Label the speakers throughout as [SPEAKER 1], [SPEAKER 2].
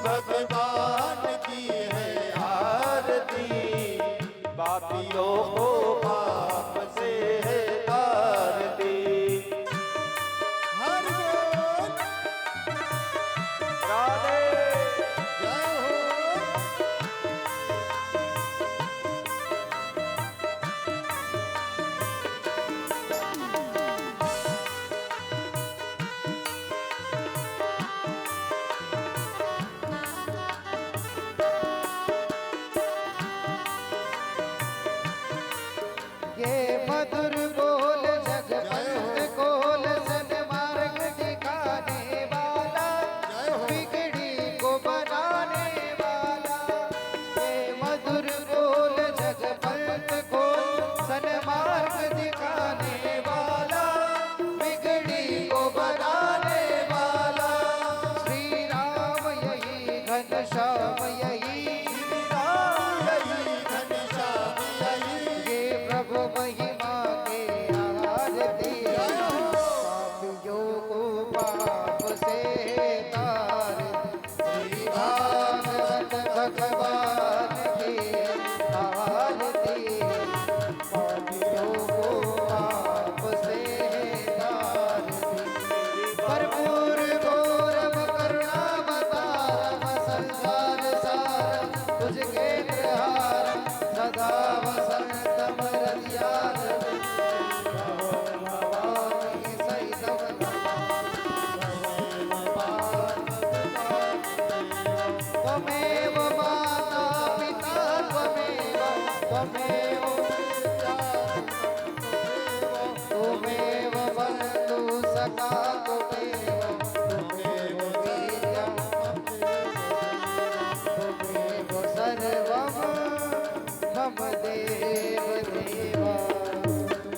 [SPEAKER 1] भगवान की है आरती, पापियों को पाप से है तारती। हरि बोल राधे जय हो।
[SPEAKER 2] ये मधुर बोल जगपंत कोल सन्मार्ग दिखाने वाला, बिगड़ी को बनाने वाला। ये मधुर बोल जगपंत कोल सन्मार्ग दिखाने वाला, बिगड़ी को बनाने वाला। श्री राम यही घनश्याम यही,
[SPEAKER 1] श्री राम यही घनश्याम यही,
[SPEAKER 2] ये प्रभु महिमा के आरती। पापियों को पाप से तार, श्री भागवत भगवान की आरती। पापियों को पाप से तारती, भरपूर गौरव करुणावतारम, संसार सारम तुझके हारम, सदा वसंतम हृदयारविंदे, भवानी सहितम त्वमेव माता पिता त्वमेव, त्वमेव त्वमेव बन्धु सखा त्वमेव, त्वमेव वीर्यं त्वमेव सर्वं मम देव देवा।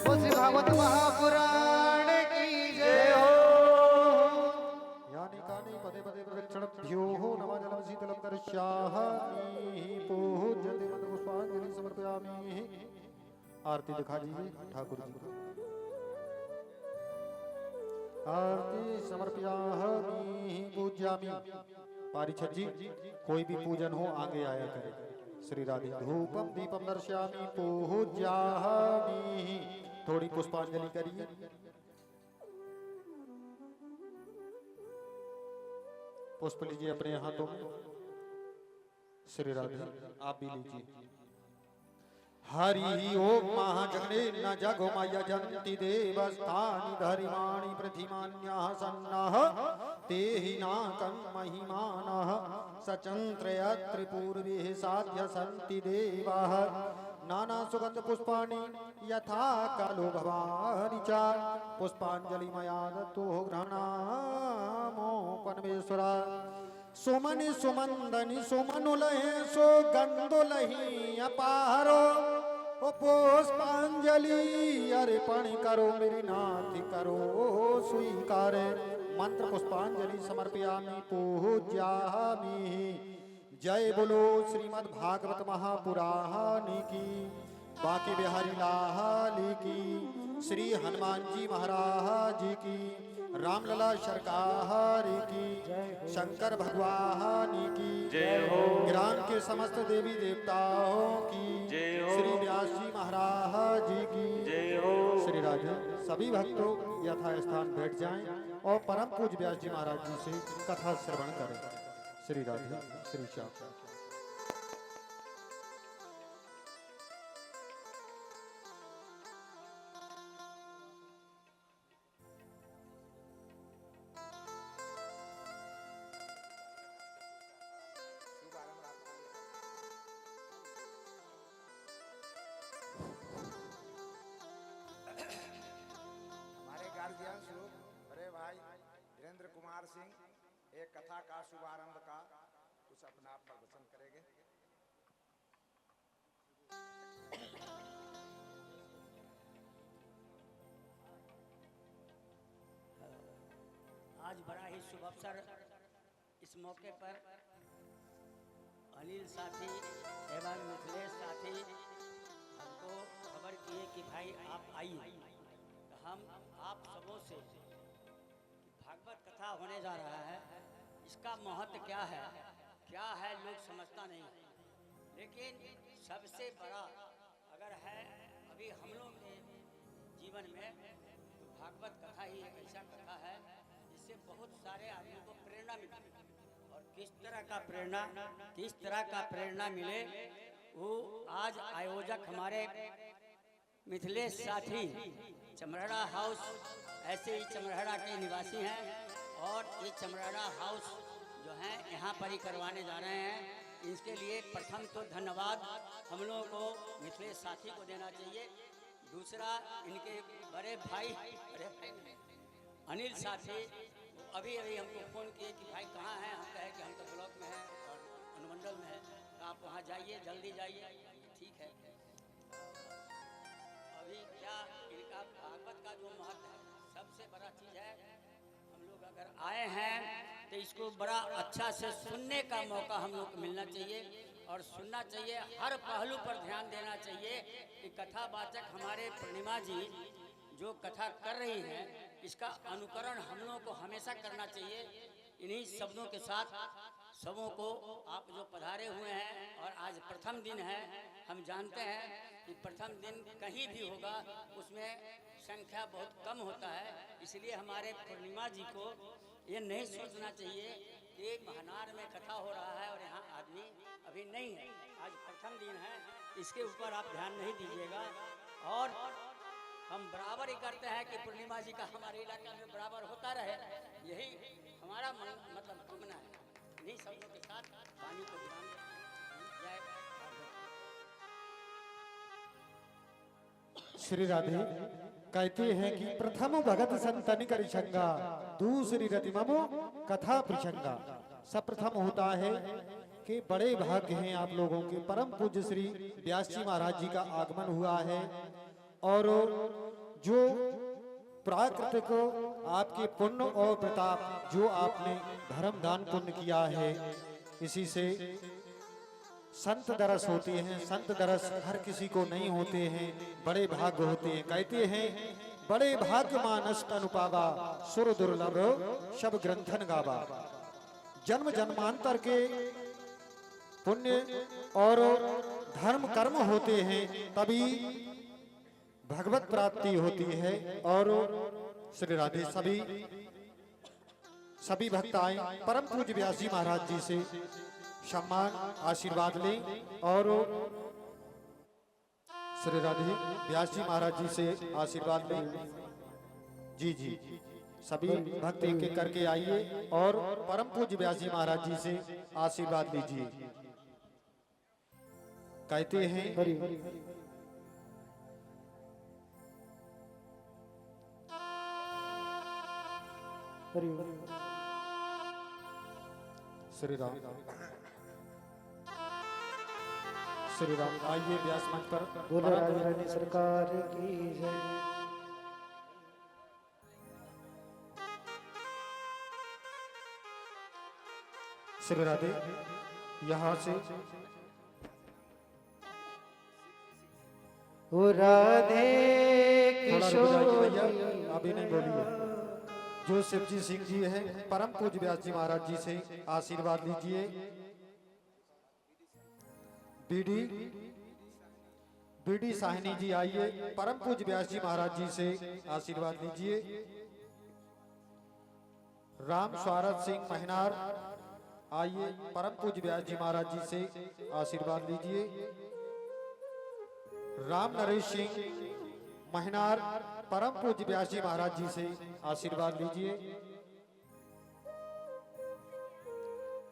[SPEAKER 2] बोल श्री भागवत महापुराण की जय हो।
[SPEAKER 1] यानि कानि पदे पदे प्रदक्षिणभ्यो नमः जलं शीतलं करिष्यामि, पूज्यते मंत्रपुष्पांजलि समर्पयामि। आरती दिखा दीजिए ठाकुर जी को। आरती समर्पयामि पूज्यामि। पारिछद जी कोई भी पूजन हो आगे आया करे। श्री राधे धूपम दीपम दर्शयामि पूज्यामि। थोड़ी पुष्पांजलि करिए। पुष्प लीजिए अपने हाथों में। श्री राधे आप भी लीजिए। हरि ओम महाजगने न जगो माया जंति देवस्थानि धरिमाणि पृथिमान्यः सन्नः तेहि नाकं महिमानः सचंत्रय त्रिपूर्वे साध्य सन्ति देवाः नाना सुगंध पुष्पाणि यथा कालो भवानि च पुष्पांजलि मया दत्तो गृह्णामो परमेश्वरा। सुमनि सुमंदनि सुमनुलहे सो गंधुलहि अपारो ओ पुष्पांजलि अर्पण करो मेरी नाथ करो स्वीकार। मंत्र पुष्पांजलि समर्पयामि पूज्यामि। जय बोलो श्रीमद् भागवत महापुराण की, बांके बिहारी लाल की, श्री हनुमान जी महाराज की, रामलला सरकार की, शंकर भगवान की जय हो। ग्राम के समस्त देवी देवताओं की जय हो। श्री व्यास जी महाराज जी की जय हो। श्री राधे सभी भक्तों यथा स्थान बैठ जाएं और परम पूज्य व्यास जी महाराज जी से कथा श्रवण करें। श्री राधे श्री श्याम।
[SPEAKER 3] गार्जियन स्वरूप बड़े भाई वीरेंद्र कुमार सिंह एक कथा का शुभारंभ का कुछ अपना आप प्रवचन करेंगे।
[SPEAKER 4] आज बड़ा ही शुभ अवसर इस मौके पर अनिल साथी एवं मिथिलेश साथी हमको खबर किए कि भाई आप आइए, तो हम आप सबों से भागवत कथा होने जा रहा है, इसका महत्व क्या है, क्या है लोग समझता नहीं है। लेकिन सबसे बड़ा अगर है अभी हम लोग के जीवन में तो भागवत कथा ही एक ऐसा कथा है जिससे बहुत सारे आदमी को प्रेरणा मिलती है। और किस तरह का प्रेरणा मिले वो आज आयोजक हमारे मिथिलेश साथी चमरहड़ा हाउस ऐसे ही चमरहड़ा के निवासी हैं और ये चमरहड़ा हाउस जो है यहाँ पर ही करवाने जा रहे हैं। इसके लिए प्रथम तो धन्यवाद हम लोगों को मिथिलेश साथी को देना चाहिए। दूसरा इनके बड़े भाई अनिल साथी अभी हमको फ़ोन किए कि भाई कहाँ हैं। हम कहे कि हम तो ब्लॉक में हैं और अनुमंडल में हैं, तो आप वहाँ जाइए, जल्दी जाइए। ठीक है। अभी क्या इनका भागवत का जो महत्व है सबसे बड़ा चीज़ है। हम लोग अगर आए हैं तो इसको बड़ा अच्छा से सुनने का मौका हम लोग को मिलना चाहिए और सुनना चाहिए। हर पहलू पर ध्यान देना चाहिए कि कथावाचक हमारे पूर्णिमा जी जो कथा कर रही हैं इसका अनुकरण हम लोगों को हमेशा करना चाहिए। इन्हीं शब्दों के साथ सबों को आप जो पधारे हुए हैं और आज प्रथम दिन है, हम जानते हैं कि प्रथम दिन कहीं भी होगा उसमें संख्या बहुत कम होता है। इसलिए हमारे पूर्णिमा जी को ये नहीं सोचना चाहिए कि महनार में कथा हो रहा है और यहाँ आदमी अभी नहीं है। आज प्रथम दिन है, इसके ऊपर आप ध्यान नहीं दीजिएगा। और हम बराबर ही करते हैं कि पूर्णिमा जी का हमारे इलाके में बराबर होता रहे, यही हमारा मतलब कामना है। इन्हीं शब्दों के साथ वाणी को विराम जय
[SPEAKER 1] श्री राधे कहते हैं कि प्रथम भगत संतन करिशंगा दूसरी रति ममो कथा प्रसंगा। सप्रथम होता है कि बड़े भाग्य हैं आप लोगों के। परम पूज्य श्री व्यास जी महाराज जी का आगमन हुआ है और जो प्राकृतिक आपके पुण्य और प्रताप जो आपने धर्म दान पुण्य किया है इसी से संत दरस होते हैं। संत दरस हर किसी को नहीं होते हैं, बड़े भाग्य होते हैं। कहते हैं बड़े भाग्य मानस अनुपावा सुर दुर्लभ शब ग्रंथन गावा। जन्म जन्मांतर के पुण्य और धर्म कर्म होते हैं तभी भगवत प्राप्ति होती है। और श्री राधे सभी भक्ताएं परम पूज्य व्यास जी महाराज जी से सम्मान आशीर्वाद लें और श्री राधे व्यास जी महाराज जी से आशीर्वाद लें। जी जी सभी भक्त एक एक करके आइए और परम पूज्य व्यास जी महाराज जी से आशीर्वाद लीजिए। कहते हैं श्री राम श्री राम। आइए व्यास मंच पर।
[SPEAKER 2] बोलो राज रानी सरकार की जय।
[SPEAKER 1] श्री राधे यहाँ से
[SPEAKER 2] ओ राधे
[SPEAKER 1] थोड़ा रुक जाइए भैया,
[SPEAKER 2] किशोर
[SPEAKER 1] अभी नहीं बोलिए। जो शिवजी सिंह जी हैं परम पूज्य व्यास जी महाराज जी से आशीर्वाद लीजिए। बीडी साहिनी जी आइए, परम पूज्य व्यास जी महाराज जी से आशीर्वाद लीजिए। राम स्वारथ सिंह महनार आइए, परम पूज्य व्यास जी महाराज जी से आशीर्वाद लीजिए। राम नरेश सिंह महनार परम पूज्य व्यास जी महाराज जी से आशीर्वाद लीजिए।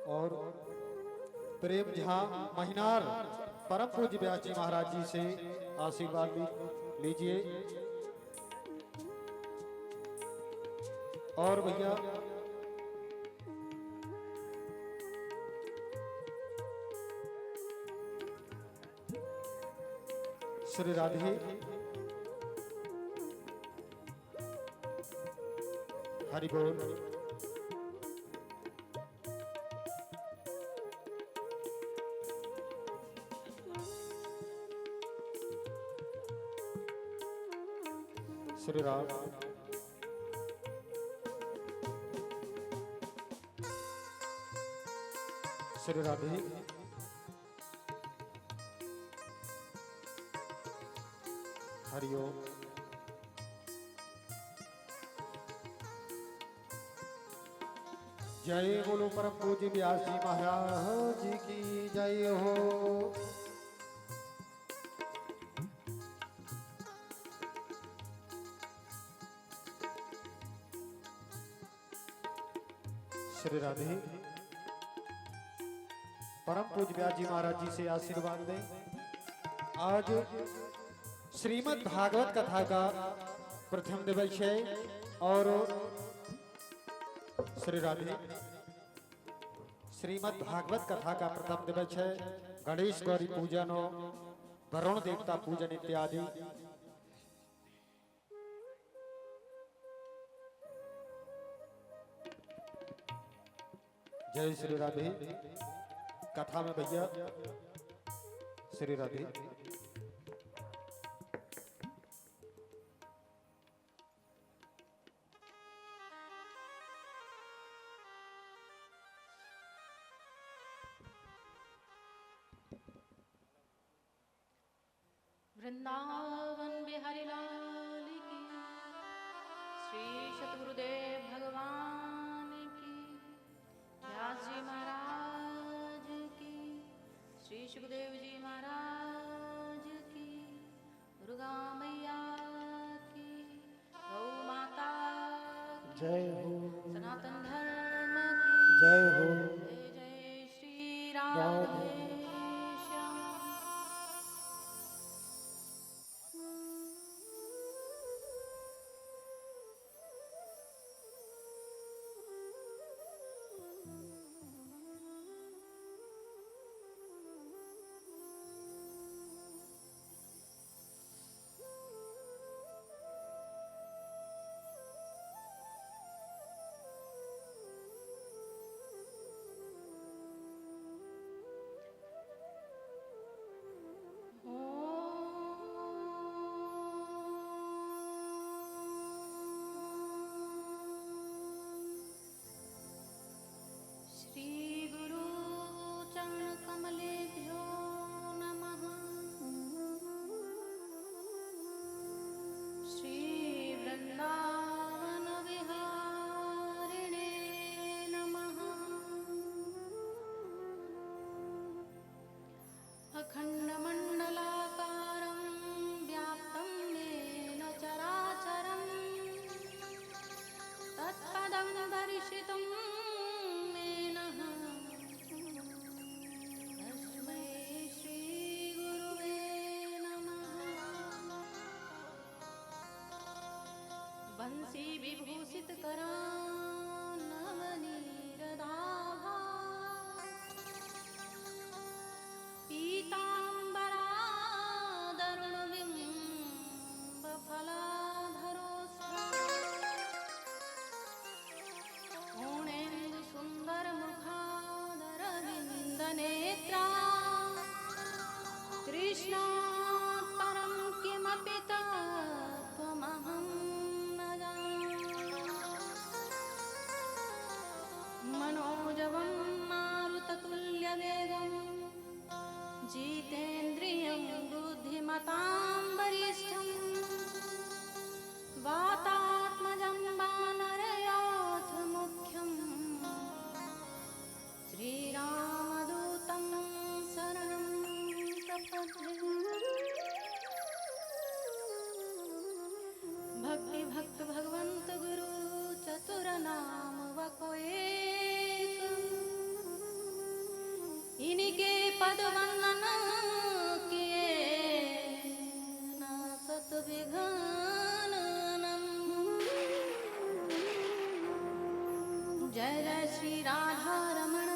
[SPEAKER 1] और प्रेम झा महनार परम पूज्य व्यास जी महाराज जी से आशीर्वाद लीजिए। और भैया श्री राधे हरि बोल। श्री राम श्री राधे हरिओम। जय बोलो परम पूज्य व्यास जी महाराज जी की जय हो। श्री राधे परम पूज्य व्यास जी महाराज जी से आशीर्वाद दें। आज श्रीमद् भागवत कथा का प्रथम दिवस है और श्री राधे श्रीमद् भागवत कथा का प्रथम दिवस है। गणेश गौरी पूजन और वरुण देवता पूजन इत्यादि। जय श्री राधे। कथा में भैया श्री राधे
[SPEAKER 5] वृंदावन बिहारी लाल की, श्री सतगुरुदेव भगवान की, व्यास जी महाराज की, श्री सुखदेव जी महाराज की, दुर्गा मैया की, गौ माता की,
[SPEAKER 2] जय हो
[SPEAKER 5] सनातन धर्म की
[SPEAKER 2] जय हो।
[SPEAKER 5] जय जय श्री राधे श्याम। श्री गुरु चरण कमलेभ्यो नमः। श्री वृंदावन विहारिणे नमः। अखंड मंडलाकारं व्याप्तं येन चराचरं तत्पदं दर्शितुं बंसी विभूषित करानवनीरदाभा पीताम्बरादरुणबिम्बफलाधरोस्था पूर्णेन्दु सुन्दरमुखादरविन्दनेत्रा कृष्णात्परं किमपि तत्त्वमहं मनोजवं मारुततुल्यवेगं जितेन्द्रियं बुद्धिमतां वरिष्ठं वातात्मजं वानरयोऽथ मुख्यं श्रीरामदूतं शरणं प्रपद्ये। भक्ति भक्त भगवंत गुरु चतुर नाम वको एक, इनके पद वंदन किए नासत विघ्नम। जय जय श्री राधा रमण,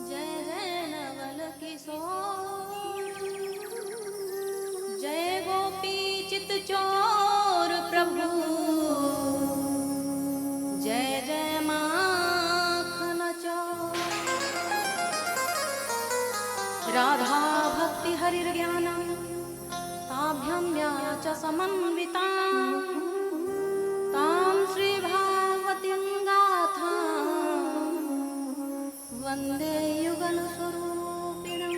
[SPEAKER 5] जय जय नवल किशोर, जय गोपी चित चोर प्रभु, जय जय माखन चोर। राधा भक्ति हरिर्ज्ञानं ताभ्यां व्याच समन्वितां तां श्री भागवतीं गाथां वन्दे युगलस्वरूपिणम्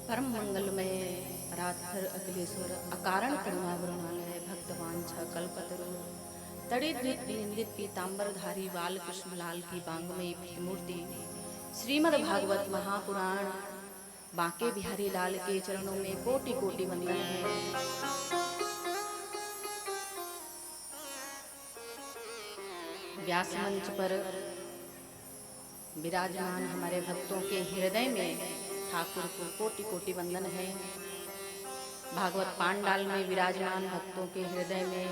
[SPEAKER 5] परम मंगलमय राधर अखिलेश्वर अकारण करुणावरुणालय भक्तवांछा कल्पतरु तड़ित निंदित पीतांबरधारी बाल कृष्ण लाल की बांगमयी मूर्ति श्रीमद् भागवत महापुराण बांके बिहारी लाल के चरणों में कोटि कोटि वंदन है। व्यास मंच पर विराजमान हमारे भक्तों के हृदय में ठाकुर को कोटि कोटि वंदन है। भागवत पांडाल में विराजमान भक्तों के हृदय में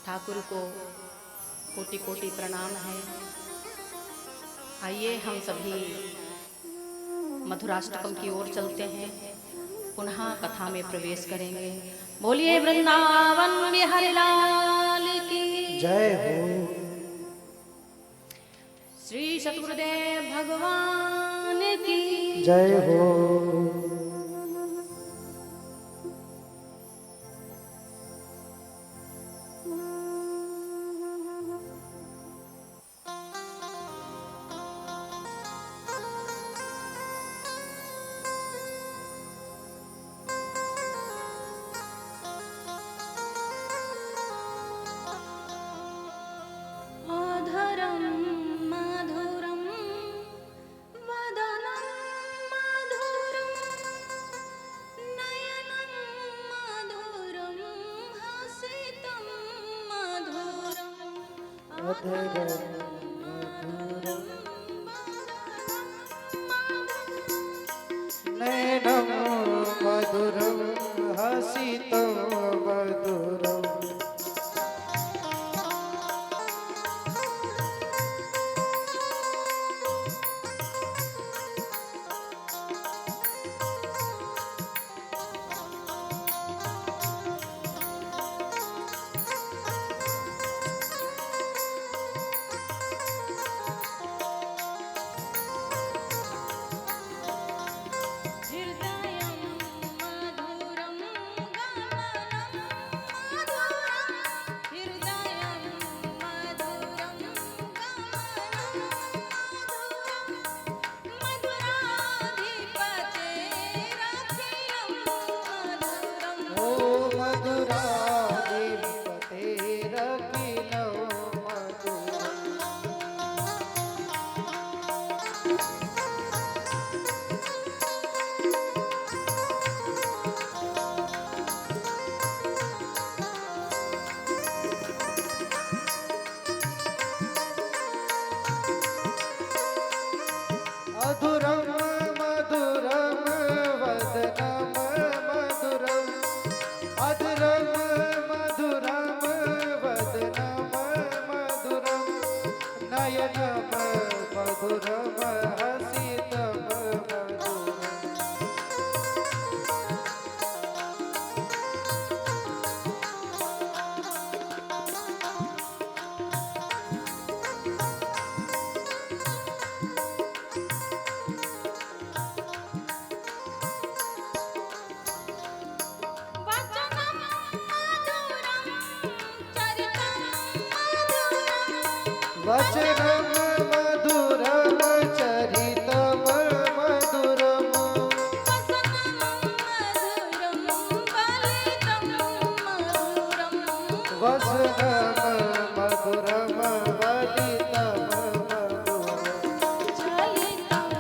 [SPEAKER 5] ठाकुर को कोटि कोटि प्रणाम है। आइए हम सभी मधुराष्टकम की ओर चलते हैं, पुनः कथा में प्रवेश करेंगे। बोलिए वृंदावन बिहारी लाल की
[SPEAKER 2] जय हो।
[SPEAKER 5] श्री सतगुरुदेव भगवान की
[SPEAKER 2] जय हो।
[SPEAKER 5] अधरं मधुरं वदनं मधुरं नयनं मधुरं हसितं मधुरं
[SPEAKER 2] अधरं नयनं मधुरं हसितं मधुरम्
[SPEAKER 5] हृदयं मधुरं गमनं मधुरं हृदयं मधुरं गमनं मधुराधिपतेरखिलं मधुरम्
[SPEAKER 2] ओ मधुराधिपतेरखिलं मधुरम् अधुरं मधुरं वदनं मधुरं अधुरं मधुरं वदनं मधुरं नयनं मधुरं हसितं मधुरम्
[SPEAKER 5] वचनं मधुरं चरितं मधुरं
[SPEAKER 2] वचनं मधुरं चरितं मधुरम्
[SPEAKER 5] वसनं मधुरं बलितं मधुरं
[SPEAKER 2] वसनं मधुरं वदितं मधुरम्
[SPEAKER 5] चलितं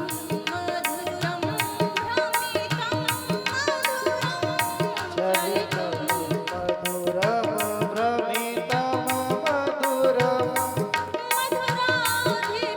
[SPEAKER 5] मधुरं भ्रमितं मधुरं
[SPEAKER 2] चलितं मधुरं भ्रमितं मधुरम्
[SPEAKER 5] मधुराधिपतेरखिलं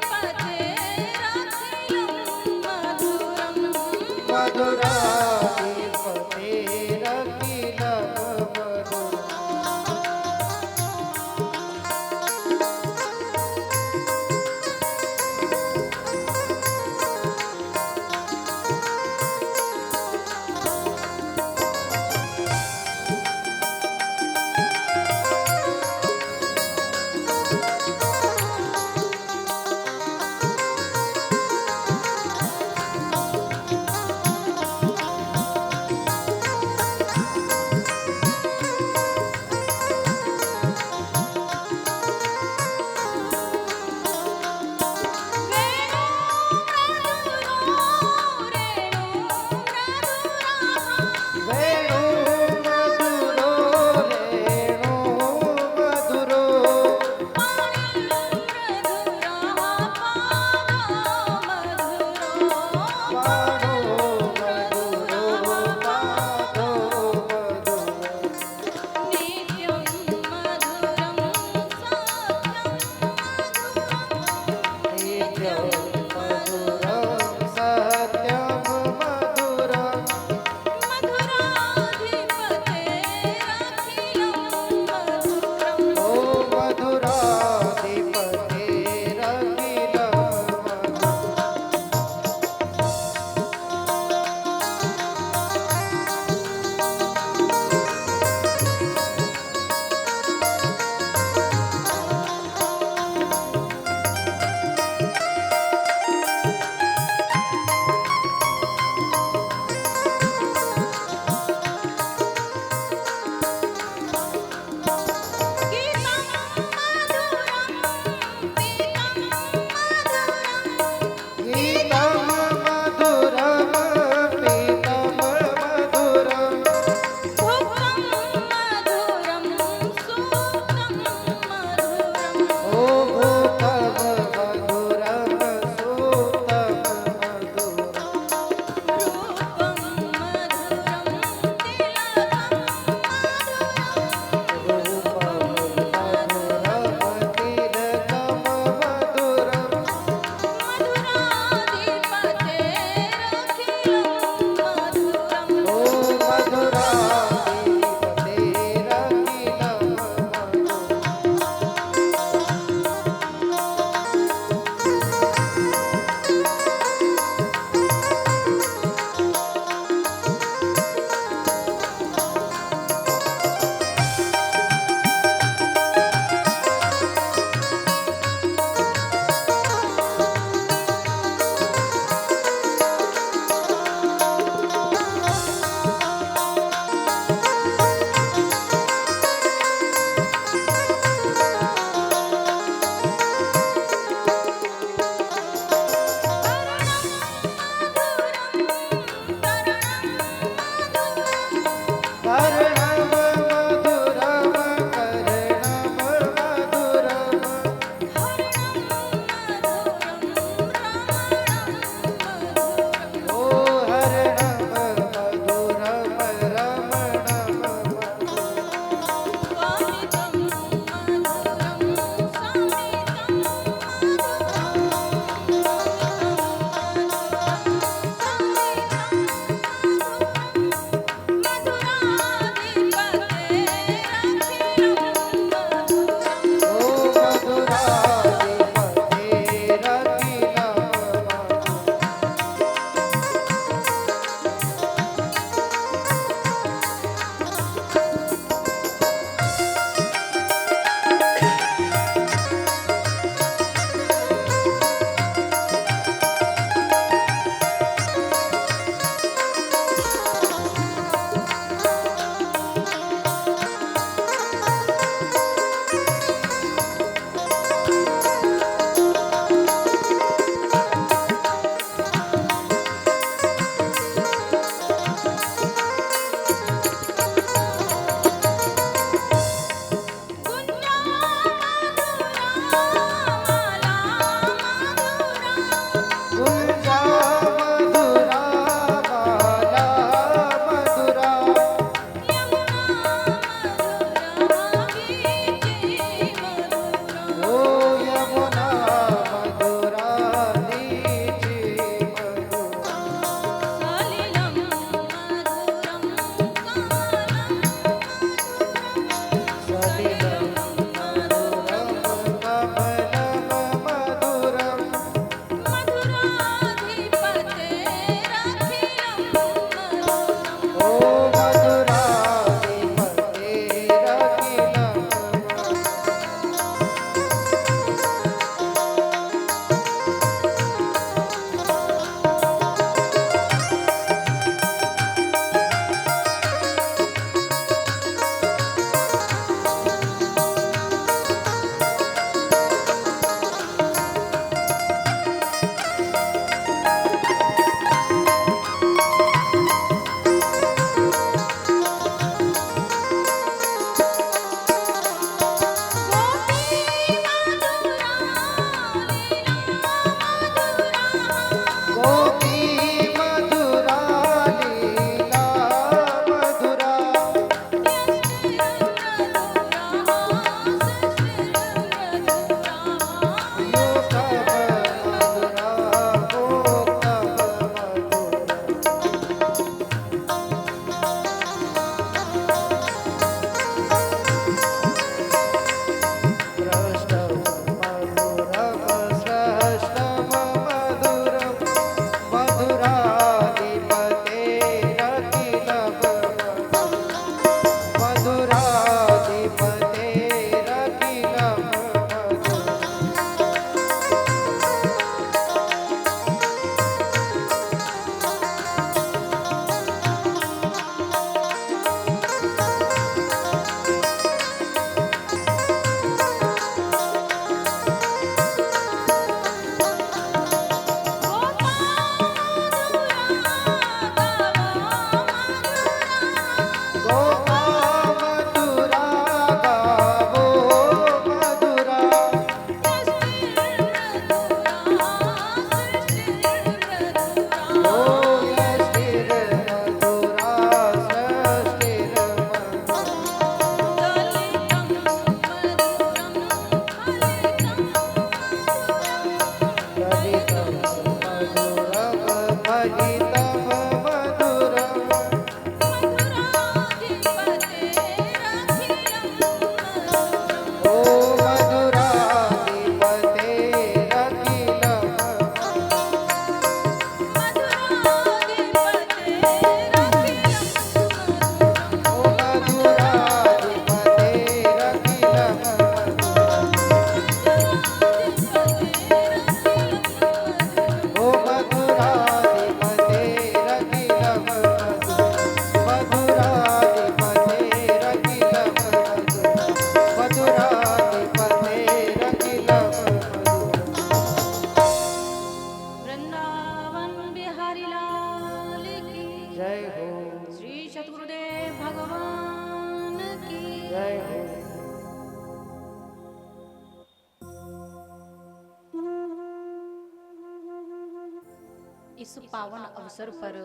[SPEAKER 5] इस पावन अवसर पर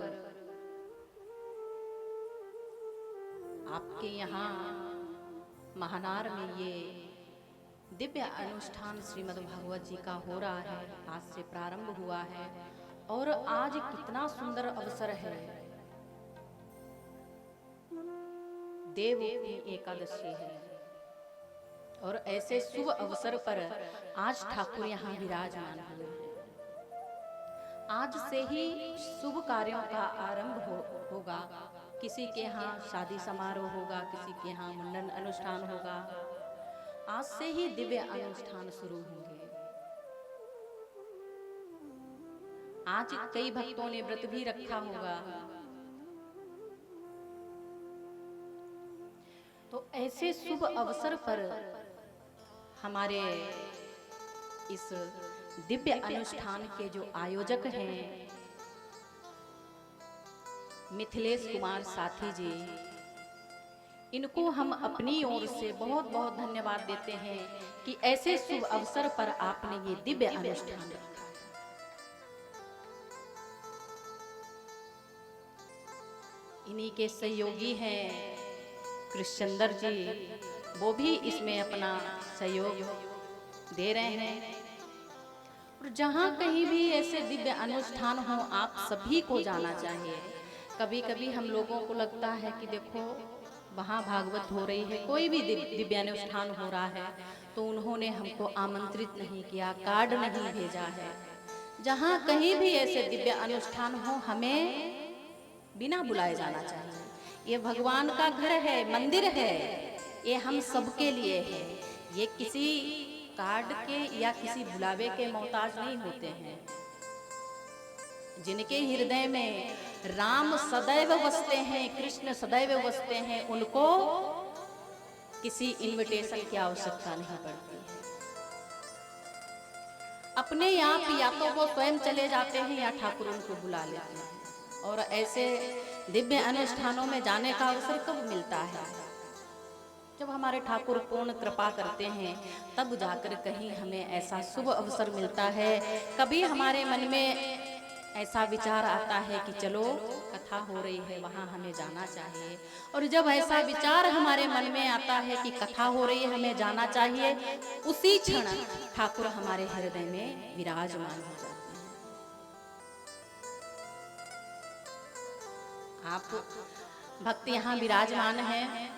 [SPEAKER 5] आपके यहाँ महानार में ये दिव्य अनुष्ठान श्रीमद् भागवत जी का हो रहा है। आज से प्रारंभ हुआ है और आज कितना सुंदर अवसर है। देव की एकादशी है और ऐसे शुभ अवसर पर आज ठाकुर यहाँ विराजमान हुए हैं। आज से ही शुभ कार्यों का आरंभ होगा। किसी के यहाँ शादी समारोह होगा, किसी के यहाँ मुंडन अनुष्ठान होगा। आज से ही दिव्य अनुष्ठान शुरू होंगे। आज कई भक्तों ने व्रत भी रखा होगा। तो ऐसे शुभ अवसर पर हमारे इस दिव्य अनुष्ठान के जो आयोजक हैं मिथिलेश कुमार साथी जी, इनको हम अपनी ओर से बहुत बहुत धन्यवाद देते हैं कि ऐसे शुभ अवसर पर आपने ये दिव्य अनुष्ठान रखा। इन्हीं के सहयोगी हैं कृष्णचंद्र जी, वो भी इसमें अपना सहयोग दे रहे हैं। और जहाँ कहीं भी ऐसे दिव्य अनुष्ठान हो, आप सभी को जाना चाहिए। कभी कभी हम लोगों को लगता है कि देखो वहाँ भागवत हो रही है, कोई भी दिव्य अनुष्ठान हो रहा है, तो उन्होंने हमको आमंत्रित नहीं किया, कार्ड नहीं भेजा है। जहाँ कहीं भी ऐसे दिव्य अनुष्ठान हो, हमें बिना बुलाए जाना चाहिए। ये भगवान का घर है, मंदिर है, ये हम सबके लिए है। ये किसी कार्ड के या किसी बुलावे के मोहताज नहीं होते हैं। जिनके हृदय में राम सदैव बसते हैं, कृष्ण सदैव बसते हैं, उनको किसी इनविटेशन की आवश्यकता नहीं पड़ती है। अपने आप या तो वो स्वयं चले जाते हैं या ठाकुर उनको बुला लेते हैं। और ऐसे दिव्य अनुष्ठानों में जाने का अवसर कब मिलता है? जब हमारे ठाकुर पूर्ण कृपा करते हैं, तब जाकर कहीं हमें ऐसा शुभ अवसर मिलता है। कभी हमारे मन में ऐसा विचार आता है कि चलो कथा हो रही है, वहाँ हमें जाना चाहिए। और जब ऐसा विचार हमारे मन में आता है कि कथा हो रही है, हमें जाना चाहिए, उसी क्षण ठाकुर हमारे हृदय में विराजमान हो जाते हैं। आप भक्त यहाँ विराजमान हैं।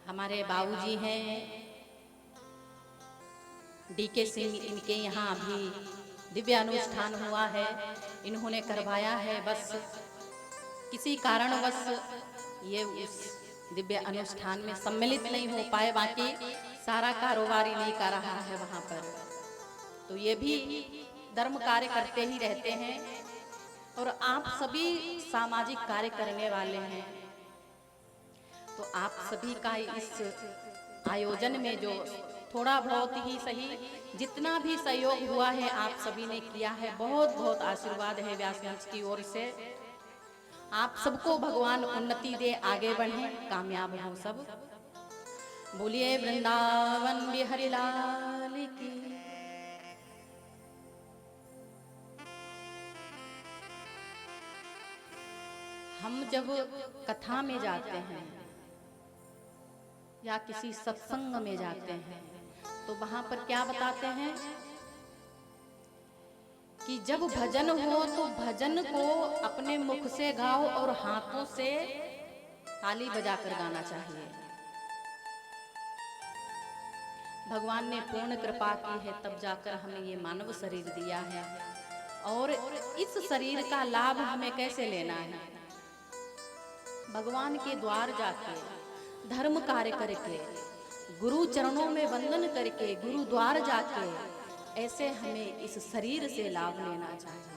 [SPEAKER 5] हमारे बाबूजी हैं डीके सिंह, इनके यहाँ अभी दिव्य अनुष्ठान हुआ है, इन्होंने करवाया है। बस किसी कारणवश ये उस दिव्य अनुष्ठान में सम्मिलित नहीं हो पाए, बाकी सारा कारोबार नहीं कर रहा है वहाँ पर। तो ये भी धर्म कार्य करते ही रहते हैं और आप सभी सामाजिक कार्य करने वाले हैं। तो आप सभी का इस आयोजन में जो थोड़ा बहुत ही सही जितना भी सहयोग हुआ है, आप सभी ने किया है। बहुत बहुत आशीर्वाद है व्यासवंश की ओर से। आप सबको भगवान उन्नति दे, आगे बढ़े, कामयाब हो सब। बोलिए वृंदावन बिहारी लाल की। हम जब कथा में जाते हैं या किसी सत्संग में जाते हैं, तो वहां पर क्या बताते हैं कि जब भजन हो तो भजन को अपने मुख से गाओ और हाथों से ताली बजाकर गाना चाहिए। भगवान ने पूर्ण कृपा की है, तब जाकर हमें ये मानव शरीर दिया है। और इस शरीर का लाभ हमें कैसे लेना है? भगवान के द्वार जाके, धर्म कार्य करके, गुरु चरणों में वंदन करके, गुरु द्वार जाके, ऐसे हमें इस शरीर से लाभ लेना चाहिए।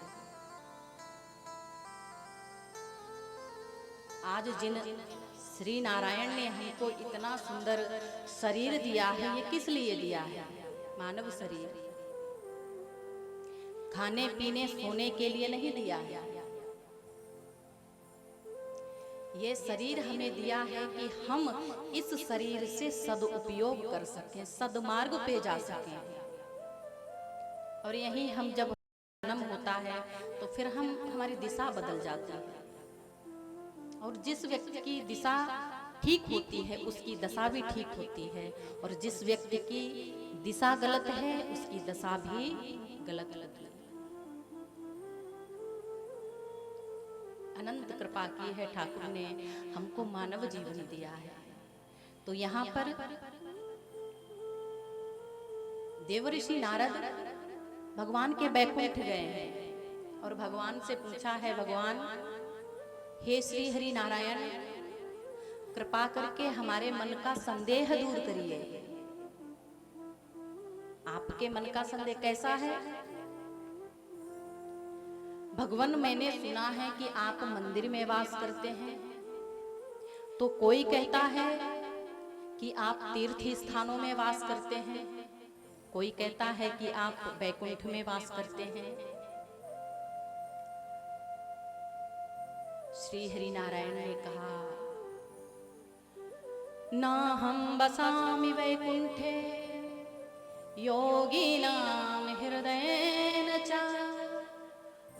[SPEAKER 5] आज जिन श्री नारायण ने हमको इतना सुंदर शरीर दिया है, ये किस लिए दिया है? मानव शरीर खाने पीने सोने के लिए नहीं दिया है। ये शरीर हमें दिया है कि हम इस शरीर से सदुपयोग कर सकें, सदमार्ग पे जा सकें। और यहीं हम जब जन्म होता है तो फिर हमारी दिशा बदल जाती है, और जिस व्यक्ति की दिशा ठीक होती है उसकी दशा भी ठीक होती है, और जिस व्यक्ति की दिशा गलत है उसकी दशा भी गलत होती है। अनंत कृपा की है ठाकुर ने, हमको मानव जीवन दिया है। तो यहाँ पर देवर्षि नारद भगवान के बैकुंठ गए हैं और भगवान से पूछा है, भगवान हे श्री हरि नारायण, कृपा करके हमारे मन का संदेह दूर करिए। आपके मन का संदेह कैसा है? भगवान, मैंने सुना है कि आप मंदिर में वास करते हैं, तो कोई कहता है कि आप तीर्थ स्थानों में वास करते हैं, कोई कहता है कि आप बैकुंठ में वास करते हैं। श्री हरि नारायण ने कहा, ना हम बसामि वैकुंठे योगिनां हृदयेन च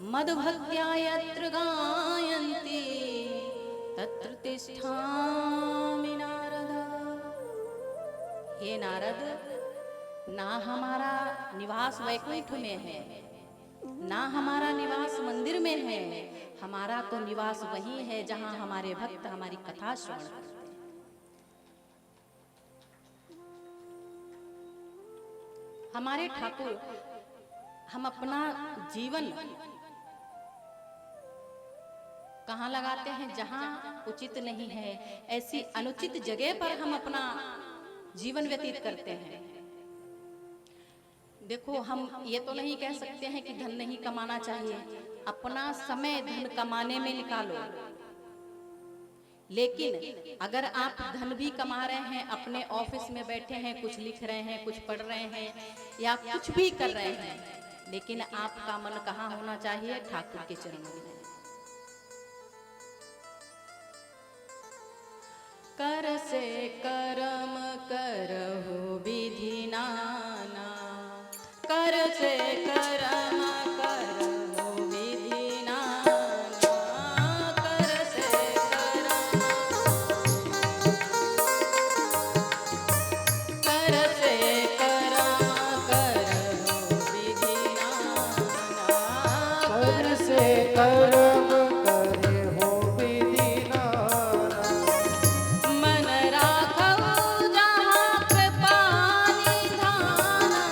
[SPEAKER 5] मद्भक्त्या यत्र गायन्ति तत्र तिष्ठामि नारद। हे नारद, ना हमारा निवास वैकुंठ में है, ना हमारा निवास मंदिर में है, हमारा तो निवास वही है जहां हमारे भक्त हमारी कथा श्रवण करते हैं। हमारे ठाकुर, हम अपना जीवन कहाँ लगाते हैं? जहां उचित नहीं है, ऐसी अनुचित जगह पर हम अपना जीवन व्यतीत करते हैं। देखो, हम ये तो नहीं कह सकते हैं कि धन नहीं कमाना चाहिए, अपना समय धन कमाने में निकालो, लेकिन अगर आप धन भी कमा रहे हैं, अपने ऑफिस में बैठे हैं, कुछ लिख रहे हैं, कुछ पढ़ रहे हैं या कुछ भी कर रहे हैं, लेकिन आपका मन कहाँ होना चाहिए? ठाकुर के चरणों में। कर से कर्म करहु विधि नाना, कर से कर्म करहु विधि नाना, कर से कर्म, कर से कर्म करहु विधि नाना,
[SPEAKER 2] कर से कर्म करे हो विधि नाना,
[SPEAKER 5] मन राखहु जहाँ कृपा निधाना,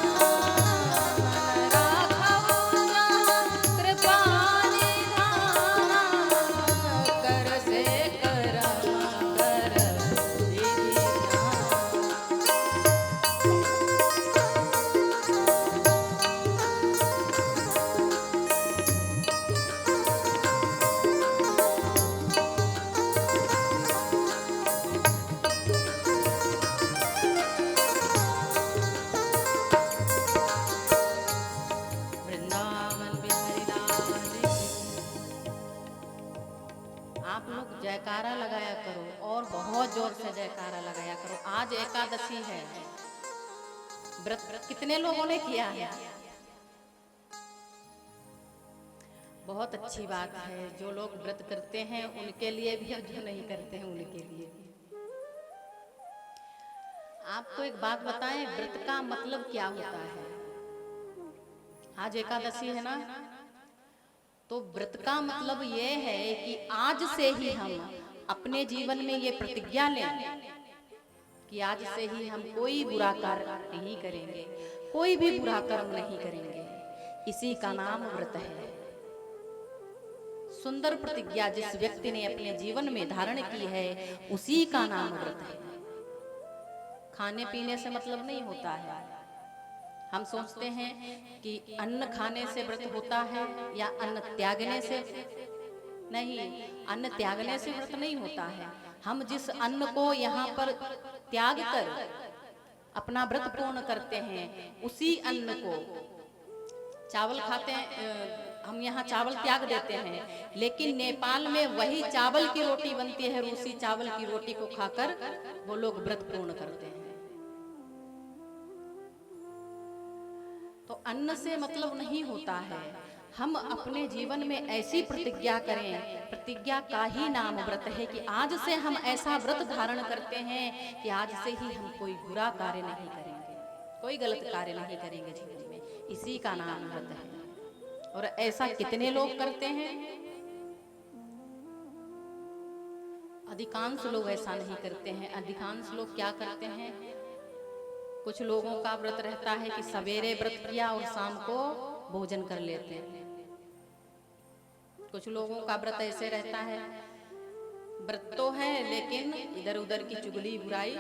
[SPEAKER 5] मन राखहु जहाँ कृपा निधाना, कर से कर्म करहु विधि नाना। वृंदावन बिहारी लाल की। आप लोग जयकारा लगाया करो और बहुत जोर से जयकारा लगाया करो। आज एकादशी है, व्रत कितने लोगों ने किया है? बहुत अच्छी बात है। जो लोग व्रत करते हैं उनके लिए भी, और जो नहीं करते हैं उनके लिए भी। आपको एक बात बताएं, व्रत का मतलब क्या होता है? आज एकादशी है ना, तो व्रत का मतलब ये है कि आज से ही हम अपने जीवन में ये प्रतिज्ञा लें कि आज से ही हम कोई बुरा कार्य नहीं करेंगे, कोई भी बुरा कर्म नहीं करेंगे। इसी का नाम व्रत है। सुंदर प्रतिज्ञा जिस व्यक्ति ने अपने जीवन में धारण की है, उसी का नाम व्रत है। खाने पीने से मतलब नहीं होता है। हम सोचते हैं कि अन्न खाने से व्रत होता है या अन्न त्यागने से। नहीं, अन्न त्यागने से व्रत नहीं होता है। हम जिस अन्न को यहाँ पर त्याग कर अपना व्रत पूर्ण करते हैं, उसी अन्न को, चावल खाते हैं हम, यहाँ चावल त्याग देते हैं, लेकिन नेपाल में वही चावल की रोटी बनती है, उसी चावल की रोटी को खाकर वो लोग व्रत पूर्ण करते हैं। तो अन्न से मतलब नहीं होता है। हम अपने जीवन में ऐसी प्रतिज्ञा करें, प्रतिज्ञा का ही नाम व्रत है कि आज से हम ऐसा व्रत धारण करते हैं कि आज से ही हम कोई बुरा कार्य नहीं करेंगे, कोई गलत कार्य नहीं करेंगे जीवन में। इसी का नाम व्रत है। और ऐसा कितने लोग करते हैं? अधिकांश लोग ऐसा नहीं करते हैं। अधिकांश लोग क्या करते हैं? कुछ लोगों का व्रत रहता है कि सवेरे व्रत किया और शाम को भोजन कर लेते हैं। कुछ लोगों का व्रत ऐसे रहता है, व्रत तो है लेकिन इधर उधर की चुगली बुराई,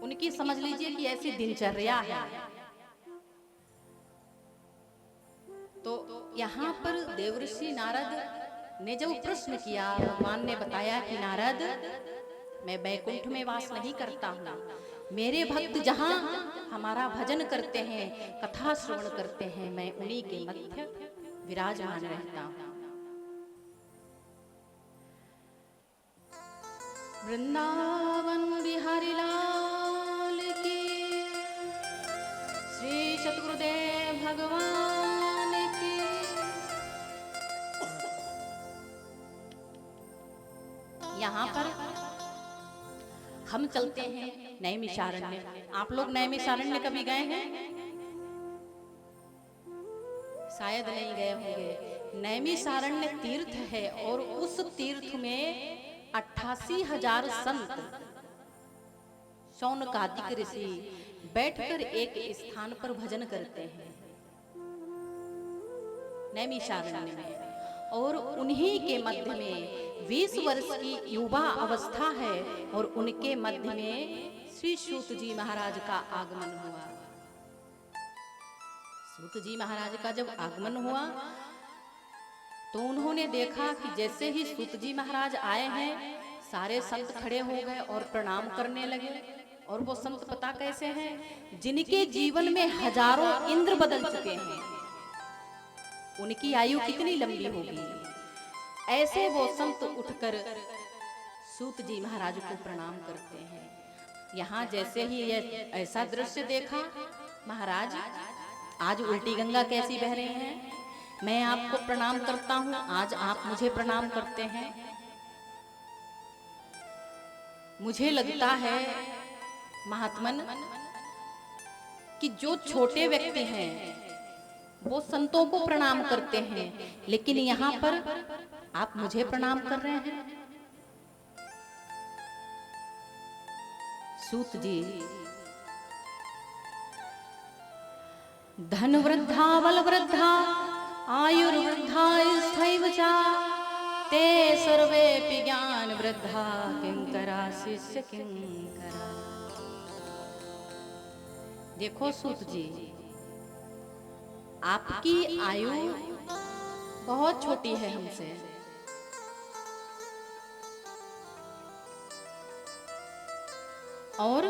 [SPEAKER 5] उनकी समझ लीजिए कि ऐसी दिनचर्या है। तो यहाँ पर देवर्षि नारद ने जब प्रश्न किया, भगवान ने बताया कि नारद, मैं वैकुंठ में वास नहीं करता हूँ, मेरे भक्त जहाँ हमारा भजन करते हैं, कथा श्रवण करते हैं, मैं उन्हीं के मध्य विराजमान रहता हूँ। वृंदावन बिहारी लाल की, श्री सतगुरुदेव भगवान की। यहाँ पर हम चलते हैं नैमिषारण्य। आप लोग नैमिषारण्य कभी गए हैं? शायद नहीं गए होंगे। नैमिषारण्य तीर्थ है और उस तीर्थ में 88,000 संत शौनकादिक ऋषि बैठकर एक स्थान पर भजन करते हैं नैमिषारण्य में। और उन्हीं के मध्य में 20 वर्ष की युवा अवस्था है और उनके मध्य में श्री सूत जी महाराज का आगमन हुआ। सूत जी महाराज का जब आगमन हुआ तो उन्होंने देखा कि जैसे ही सूत जी महाराज आए हैं, सारे संत खड़े हो गए और प्रणाम करने लगे। और वो संत पता कैसे हैं? जिनके जीवन में हजारों इंद्र बदल चुके हैं, उनकी आयु कितनी लंबी होगी। ऐसे वो संत उठकर सूत जी महाराज को प्रणाम करते हैं। यहाँ जैसे ही ये ऐसा दृश्य देखा, महाराज आज उल्टी गंगा कैसी बह रही है, मैं आपको प्रणाम करता हूँ, आज आप मुझे प्रणाम करते हैं। मुझे लगता है महात्मन कि जो छोटे व्यक्ति हैं वो संतों को प्रणाम करते हैं, लेकिन यहाँ पर आप मुझे प्रणाम कर रहे हैं। सूत जी, धन वृद्धा बल वृद्धा आयुर्वृद्धा स्थैव च ते सर्वेपि ज्ञान वृद्धा किंकरा शिष्य किंकरा। देखो सूत जी, आपकी आयु बहुत छोटी है हमसे, और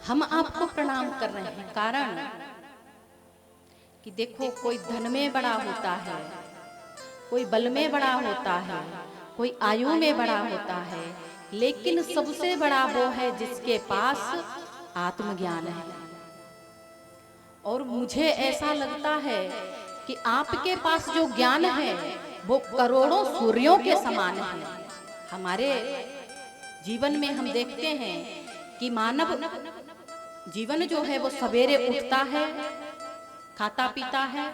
[SPEAKER 5] हम आपको प्रणाम कर रहे हैं। कारण कि देखो, कोई धन में बड़ा होता है, कोई बल में बड़ा होता है, कोई आयु में बड़ा होता है, लेकिन सबसे बड़ा वो है जिसके पास आत्मज्ञान है। और मुझे ऐसा लगता है कि आपके पास जो ज्ञान है वो करोड़ों सूर्यों के समान है। हमारे जीवन में हम देखते हैं कि मानव जीवन जो है वो सवेरे उठता है, खाता पीता है,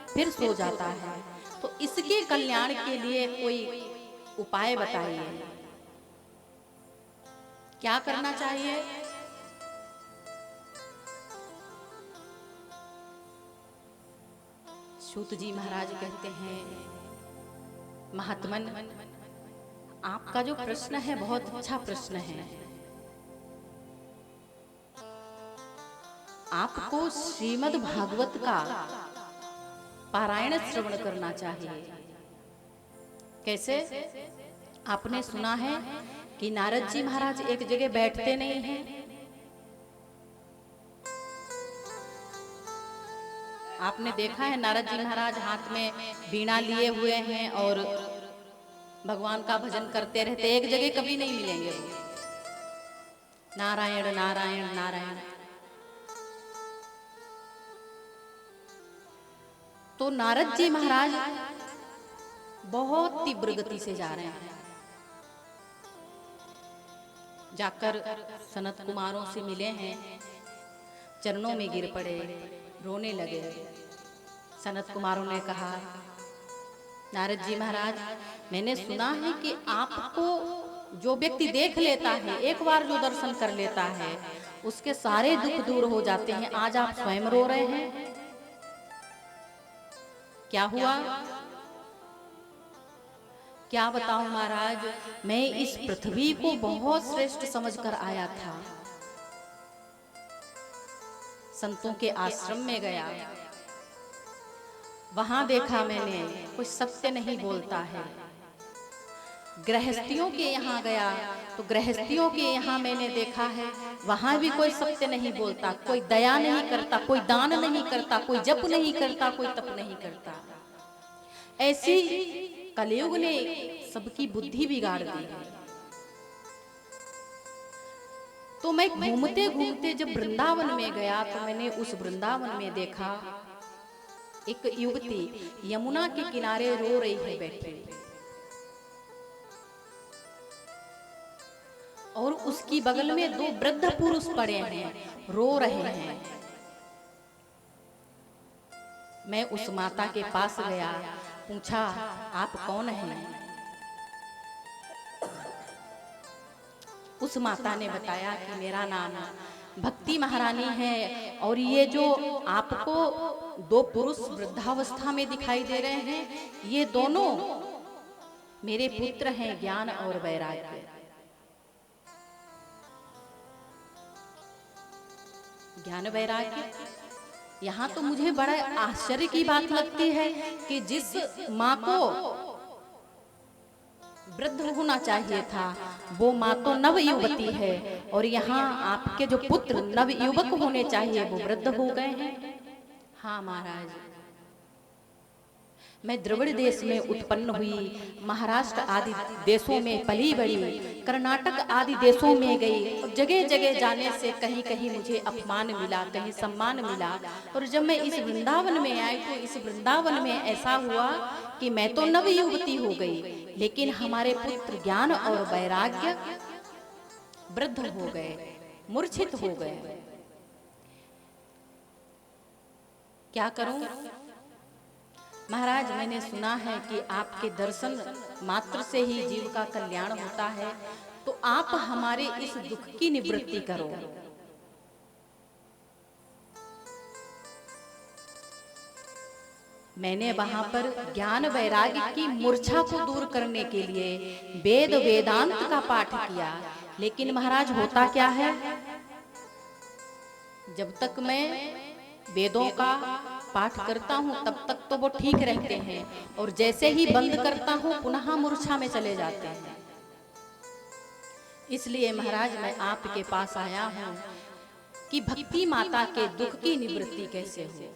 [SPEAKER 5] फिर सो जाता है। तो इसके कल्याण के लिए कोई उपाय बताइए, क्या करना चाहिए? सूत जी महाराज कहते हैं, महात्मन, आपका जो प्रश्न है बहुत अच्छा प्रश्न है। आपको श्रीमद् भागवत का पारायण श्रवण करना चाहिए। कैसे? आपने सुना है कि नारद जी महाराज एक जगह बैठते नहीं हैं। आपने देखा है नारद जी महाराज हाथ में वीणा लिए हुए हैं और भगवान का भजन करते रहते, एक जगह कभी नहीं मिलेंगे वो। नारायण नारायण नारायण। तो नारद जी महाराज बहुत तीव्र गति से जा रहे हैं। जाकर सनत कुमारों से मिले हैं, चरणों में गिर पड़े, रोने लगे। सनत कुमारों ने कहा, नारद जी महाराज, मैंने सुना है कि आपको जो व्यक्ति देख लेता है, एक बार जो दर्शन कर लेता है, उसके सारे दुख दूर हो जाते हैं। आज आप स्वयं रो रहे हैं, क्या हुआ? क्या बताऊं महाराज, मैं इस पृथ्वी को बहुत श्रेष्ठ समझकर आया था। संतों के आश्रम में गया, वहां देखा मैंने कोई सत्य नहीं बोलता है। गृहस्थियों के यहाँ गया तो गृहस्थियों के यहाँ मैंने देखा है, वहां भी कोई सत्य नहीं बोलता, कोई दया नहीं करता, कोई दान नहीं करता, कोई जप नहीं करता, कोई तप नहीं करता। ऐसी कलयुग ने सबकी बुद्धि बिगाड़ दी है। तो मैं घूमते घूमते जब वृंदावन में गया तो मैंने उस वृंदावन में देखा एक युवती यमुना के किनारे रो रही है बैठी, और उसकी बगल में दो वृद्ध पुरुष पड़े हैं, रो रहे हैं। मैं उस माता के पास गया, पूछा, आप कौन हैं? उस माता ने बताया कि मेरा नाम भक्ति महारानी है, और ये जो आपको दो पुरुष वृद्धावस्था में दिखाई दे रहे हैं, ये दोनों मेरे पुत्र हैं, ज्ञान और वैराग्य। ज्ञान वैराग्य, यहाँ तो मुझे बड़ा आश्चर्य की बात लगती है कि जिस माँ को वृद्ध होना चाहिए था, वो माँ तो नव युवती है, और यहाँ आपके जो पुत्र नव युवक होने चाहिए वो वृद्ध हो गए हैं। हाँ महाराज, मैं द्रविड़ देश में उत्पन्न हुई, महाराष्ट्र आदि देशों में पली बड़ी, कर्नाटक आदि देशों में गई, और जगह जगह जाने से कहीं कहीं मुझे अपमान मिला, कहीं सम्मान मिला। और जब मैं इस वृंदावन में आई तो इस वृंदावन में ऐसा हुआ कि मैं तो नव युवती हो गई, लेकिन हमारे पुत्र ज्ञान और वैराग्य वृद्ध हो गए, मूर्छित हो गए। क्या करूं महाराज? मैंने सुना है कि आपके दर्शन मात्र से ही जीव का कल्याण होता है, तो आप हमारे इस दुख की निवृत्ति करो। मैंने वहां पर ज्ञान वैराग्य की मूर्छा को दूर करने के लिए वेद वेदांत का पाठ किया, लेकिन महाराज होता क्या है, जब तक मैं वेदों का पाठ करता हूँ तब तक तो वो ठीक रहते हैं, और जैसे ही बंद करता हूँ पुनः मूर्छा में चले जाते हैं। इसलिए महाराज मैं आपके पास आया हूँ कि भक्ति माता के दुख की निवृत्ति कैसे हो।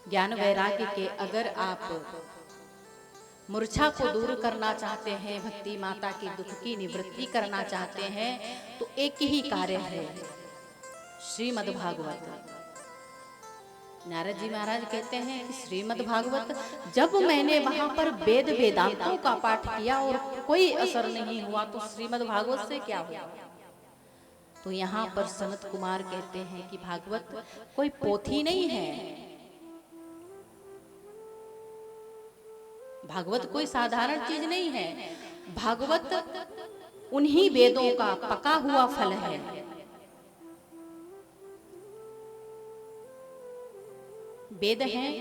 [SPEAKER 5] ज्ञान वैराग्य के अगर आप मूर्छा को दूर करना चाहते हैं, भक्ति माता की दुख की निवृत्ति करना चाहते हैं, तो एक ही कार्य है, श्रीमद् भागवत। नारद जी महाराज कहते हैं कि श्रीमद् भागवत जब मैंने वहां पर वेद वेदांतों का पाठ किया और कोई असर नहीं हुआ, तो श्रीमद् भागवत से क्या हुआ? तो यहाँ पर सनत कुमार कहते हैं कि भागवत कोई पोथी नहीं है, भागवत कोई साधारण चीज नहीं है, भागवत उन्हीं वेदों का पका हुआ फल है। वेद हैं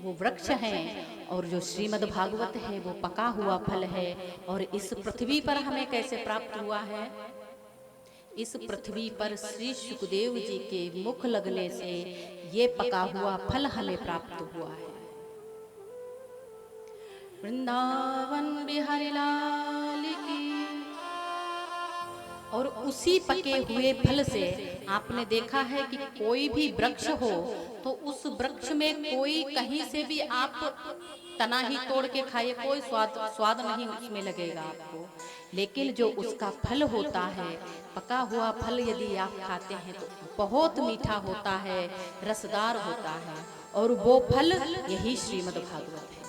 [SPEAKER 5] वो वृक्ष हैं, और जो श्रीमद् भागवत है वो पका हुआ फल है। और इस पृथ्वी पर हमें कैसे प्राप्त हुआ है? इस पृथ्वी पर श्री सुखदेव जी के मुख लगने से ये पका हुआ फल हमें प्राप्त हुआ है। वृंदावन बिहारी लाल की। और उसी पके हुए फल से आपने देखा है कि कोई भी वृक्ष हो तो उस वृक्ष में कोई कहीं से भी आप तना ही तोड़ के खाइए, कोई स्वाद नहीं उसमें लगेगा आपको। लेकिन जो उसका फल होता है, पका हुआ फल यदि आप खाते हैं तो बहुत मीठा होता है, रसदार होता है, और वो फल यही श्रीमद् भागवत है।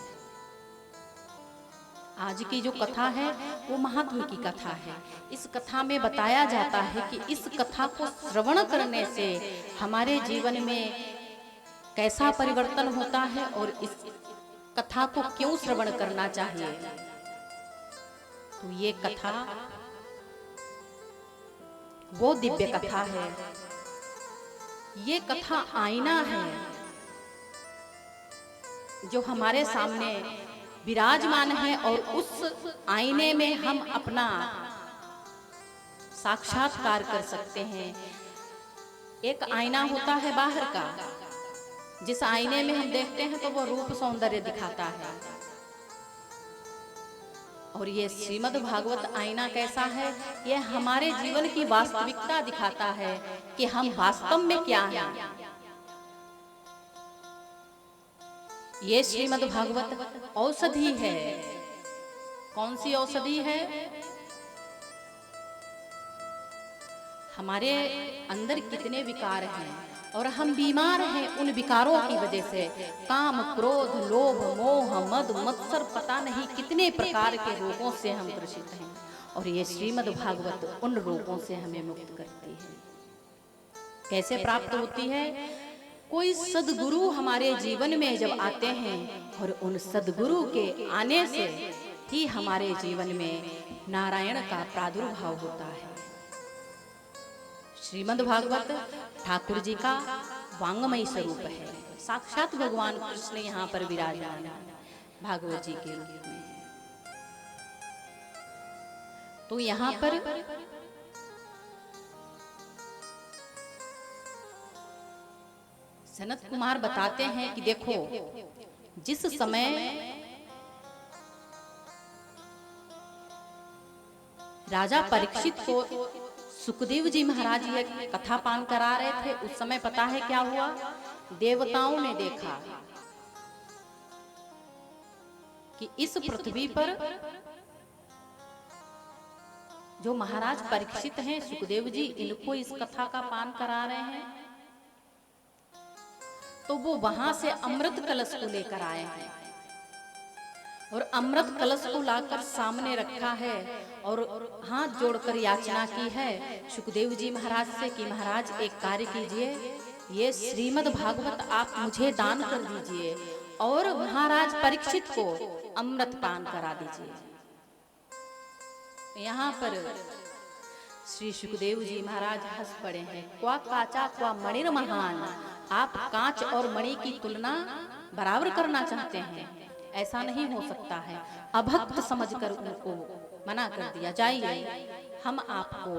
[SPEAKER 5] आज की जो कथा है वो महात्मा की कथा है। इस कथा में बताया जाता है कि इस कथा को श्रवण करने से हमारे जीवन में कैसा परिवर्तन होता है और इस कथा को क्यों श्रवण करना चाहिए। तो ये कथा वो दिव्य कथा है, ये कथा आईना है जो हमारे सामने विराजमान है, और उस आईने में हम अपना साक्षात्कार कर सकते हैं। एक आईना होता है बाहर का, जिस आईने में हम देखते हैं तो वो रूप सौंदर्य दिखाता है, और ये श्रीमद् भागवत आईना कैसा है, ये हमारे जीवन की वास्तविकता दिखाता है कि हम वास्तव में क्या हैं। ये श्रीमद् भागवत औषधि है। कौन सी औषधि है? हमारे अंदर कितने विकार हैं और हम बीमार हैं उन विकारों की वजह से। काम, क्रोध, लोभ, मोह, मद, मत्सर, पता नहीं कितने प्रकार के रोगों से हम ग्रसित हैं, और ये श्रीमद् भागवत उन रोगों से हमें मुक्त करती है। कैसे प्राप्त होती है? कोई सद्गुरु हमारे जीवन में जब आते हैं, और उन सद्गुरु के आने से ही हमारे जीवन में नारायण का प्रादुर्भाव होता है। श्रीमद् भागवत ठाकुर जी का वांगमय स्वरूप है। साक्षात भगवान कृष्ण यहाँ पर विराजमान है भागवत जी के रूप में। तो यहाँ पर सनत कुमार बताते हैं कि देखो, जिस समय राजा परीक्षित को सुखदेव जी महाराज ये कथा पान करा रहे थे, उस समय पता है क्या हुआ? देवताओं ने देखा कि इस पृथ्वी पर जो महाराज परीक्षित हैं, सुखदेव जी, इनको इस कथा का पान करा रहे हैं, तो वो वहां से अमृत कलश को लेकर आए हैं, और अमृत कलश को लाकर सामने रखा है, और हाथ जोड़कर याचना की है सुखदेव जी महाराज से कि महाराज एक कार्य कीजिए, ये श्रीमद् भागवत आप मुझे दान कर दीजिए और महाराज परीक्षित को अमृत पान करा दीजिए। यहाँ पर श्री सुखदेव जी महाराज हंस पड़े हैं। क्वा काचा क्वा मणिर महान, आप कांच और मणि की तुलना बराबर करना चाहते हैं, ऐसा नहीं हो सकता है। अभक्त समझकर उनको मना कर दिया, जाइए, हम आपको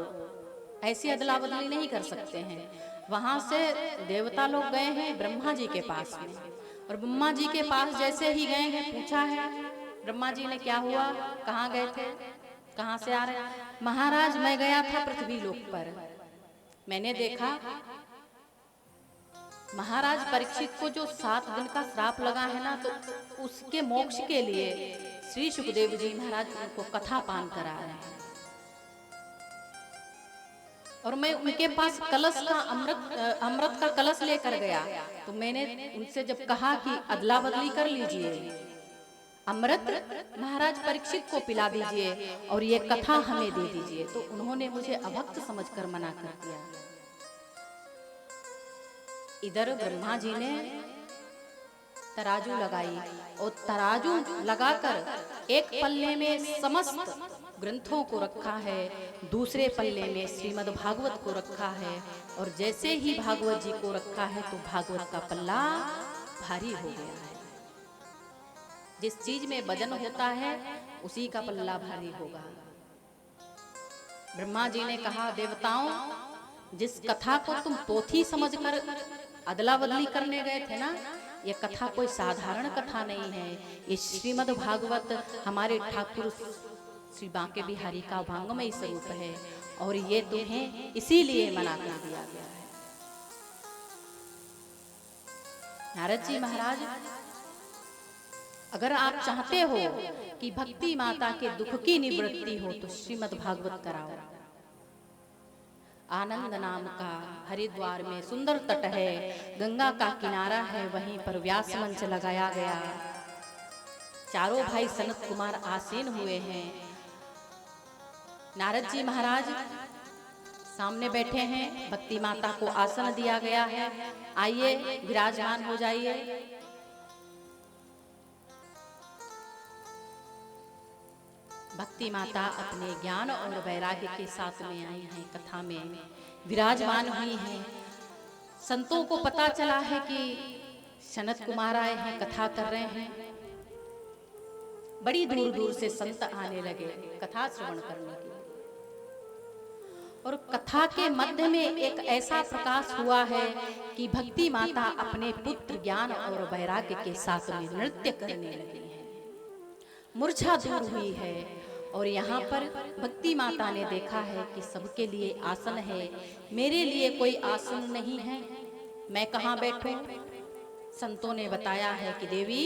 [SPEAKER 5] ऐसी अदला बदली नहीं कर सकते हैं। वहां से देवता लोग गए हैं ब्रह्मा जी के पास में, और ब्रह्मा जी के पास जैसे ही गए हैं, पूछा है ब्रह्मा जी ने, क्या हुआ, कहाँ गए थे, कहाँ से आ रहे? महाराज मैं गया था पृथ्वी लोक पर, मैंने देखा महाराज परीक्षित को जो 7 दिन का श्राप लगा है ना, तो उसके मोक्ष के लिए श्री सुखदेव जी महाराज उनको कथा पान करा रहे हैं, और मैं उनके पास कलश का अमृत का कलश लेकर गया। तो मैंने उनसे जब कहा कि अदला बदली कर लीजिए, अमृत महाराज परीक्षित को पिला दीजिए और ये कथा हमें दे दीजिए, तो उन्होंने मुझे अभक्त समझकर मना कर दिया। इधर ब्रह्मा जी ने तराजू लगाई, और तराजू लगाकर एक पल्ले में समस्त ग्रंथों को रखा है, दूसरे पल्ले में श्रीमद् भागवत को रखा है, और जैसे ही भागवत जी को रखा है तो भागवत का पल्ला भारी हो गया है। जिस चीज में वजन होता है उसी का पल्ला भारी होगा। ब्रह्मा जी ने कहा, देवताओं, जिस कथा को तुम पोथी समझकर अदला बदली करने गए थे ना, ये कथा कोई साधारण कथा नहीं है। ये श्रीमद् भागवत हमारे ठाकुर श्री बांके बिहारी का वांगमय स्वरूप है, और ये तुम्हें इसीलिए मना कर दिया गया है। नारद जी महाराज अगर आप चाहते हो कि भक्ति माता के दुख की निवृत्ति हो तो श्रीमद् भागवत कराओ। आनंद नाम का हरिद्वार में सुंदर तट है, गंगा का किनारा है, वहीं पर व्यास मंच लगाया गया। चारों भाई सनत कुमार आसीन हुए हैं। नारद जी महाराज सामने बैठे हैं, भक्ति माता को आसन दिया गया है। आइए विराजमान हो जाइए। भक्ति माता अपने ज्ञान और वैराग्य के साथ में आई हैं, कथा में विराजमान हुई हैं। संतों को पता चला है कि सनत कुमार आए हैं, कथा कर रहे हैं। बड़ी दूर दूर से संत आने लगे कथा श्रवण करने के लिए। और कथा के मध्य में एक ऐसा प्रकाश हुआ है कि भक्ति माता अपने पुत्र ज्ञान और वैराग्य के साथ में नृत्य करने लगी है। मूर्छा दूर हुई है और यहाँ पर भक्ति माता ने देखा है कि सबके लिए आसन है, मेरे लिए कोई आसन नहीं है, मैं कहाँ बैठूं। संतों ने बताया है कि देवी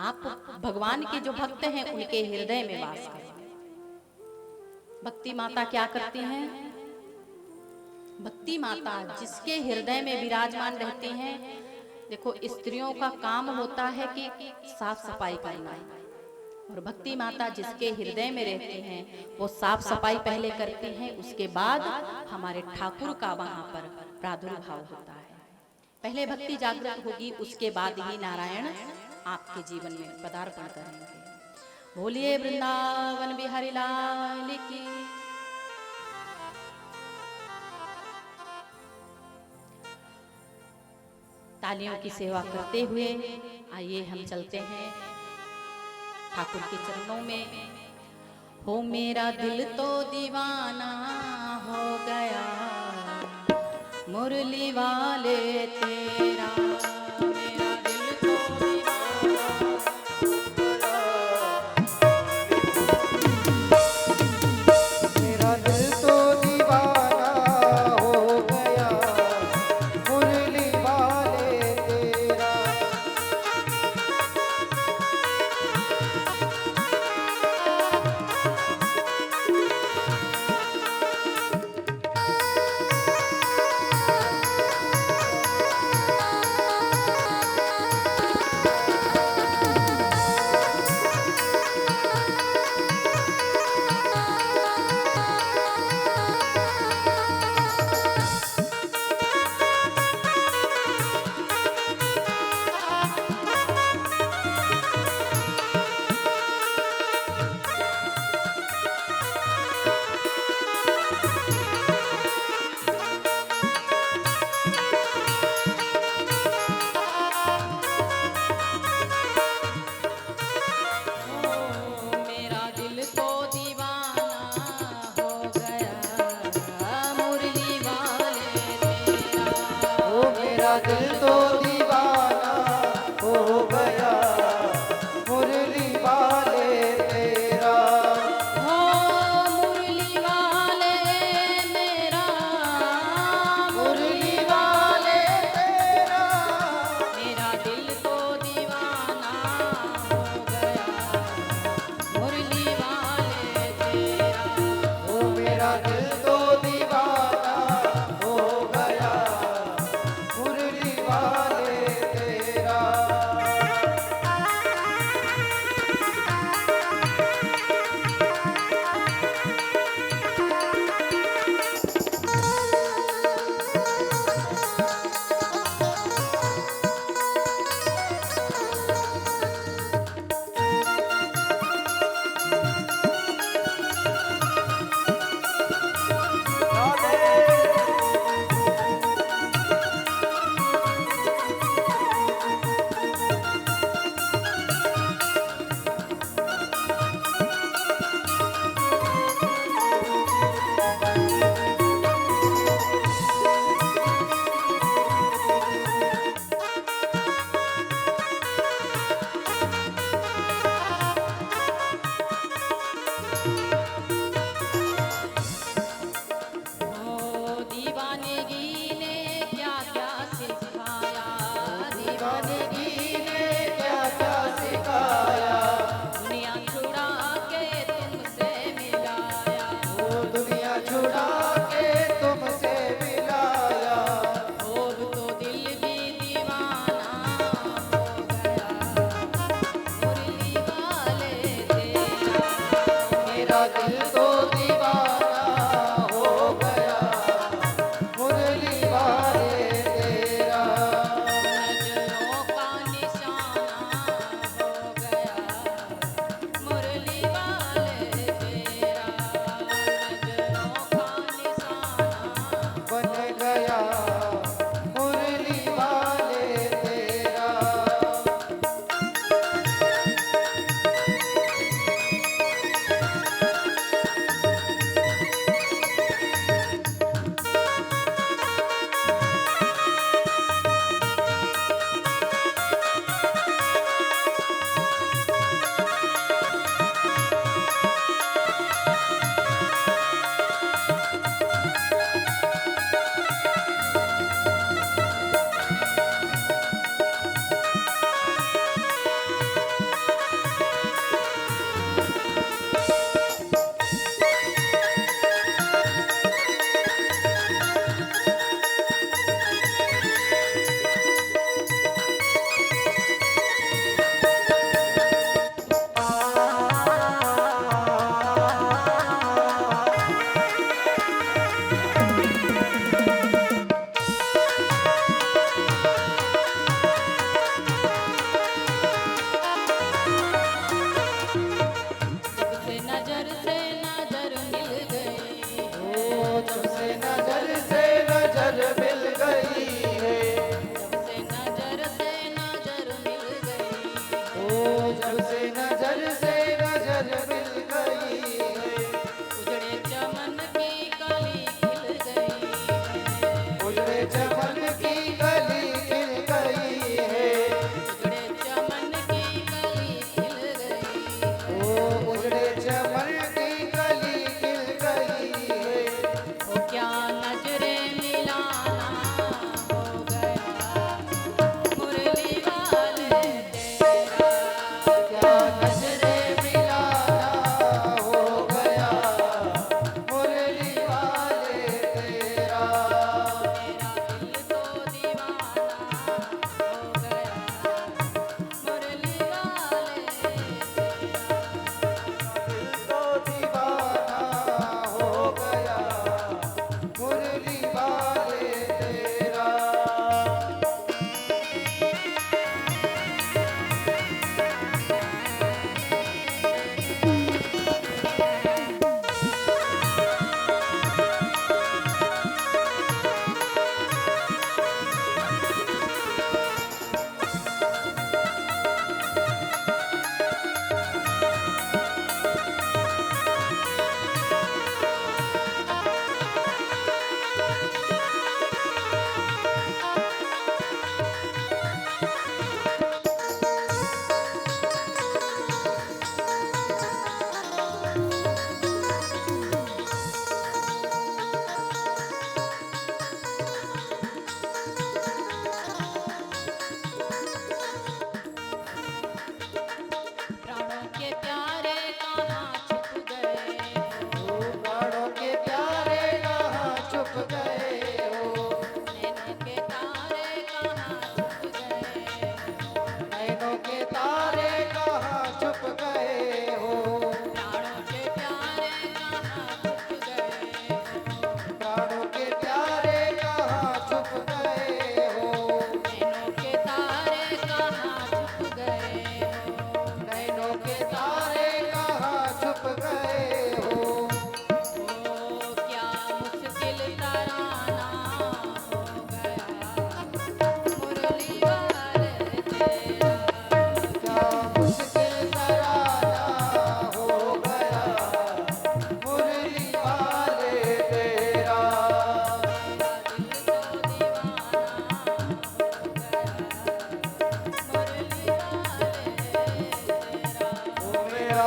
[SPEAKER 5] आप भगवान के जो भक्त हैं उनके हृदय में वास करें। भक्ति माता क्या करती हैं? भक्ति माता जिसके हृदय में विराजमान रहती हैं, देखो स्त्रियों का काम होता है कि साफ सफाई करना, और भक्ति माता जिसके हृदय में रहती हैं वो साफ सफाई पहले करती हैं, उसके बाद हमारे ठाकुर का वहां पर प्रादुर्भाव होता है। पहले भक्ति जागृत होगी, उसके बाद ही नारायण आपके जीवन में पदार्पण करेंगे। बोलिए वृंदावन बिहारी लाल की। तालियों की सेवा करते हुए आइए हम चलते हैं ठाकुर के चरणों में। हो मेरा दिल तो दीवाना हो गया मुरली वाले तेरा, मेरा दिल तो
[SPEAKER 2] मेरा दिल तो दीवाना हो गया मुरली वाले तेरा।
[SPEAKER 5] मेरा दिल तो दीवाना हो गया मुरली वाले तेरा।
[SPEAKER 2] ओ मेरा दिल तो दीवाना हो गया मुरली वाले तेरा।
[SPEAKER 5] हो मुरली वाले मेरा,
[SPEAKER 2] मुरली वाले तेरा।
[SPEAKER 5] मेरा दिल तो दीवाना हो गया मुरली वाले तेरा।
[SPEAKER 2] ओ मेरा दिल तो दीवाना हो गया मुरली वाले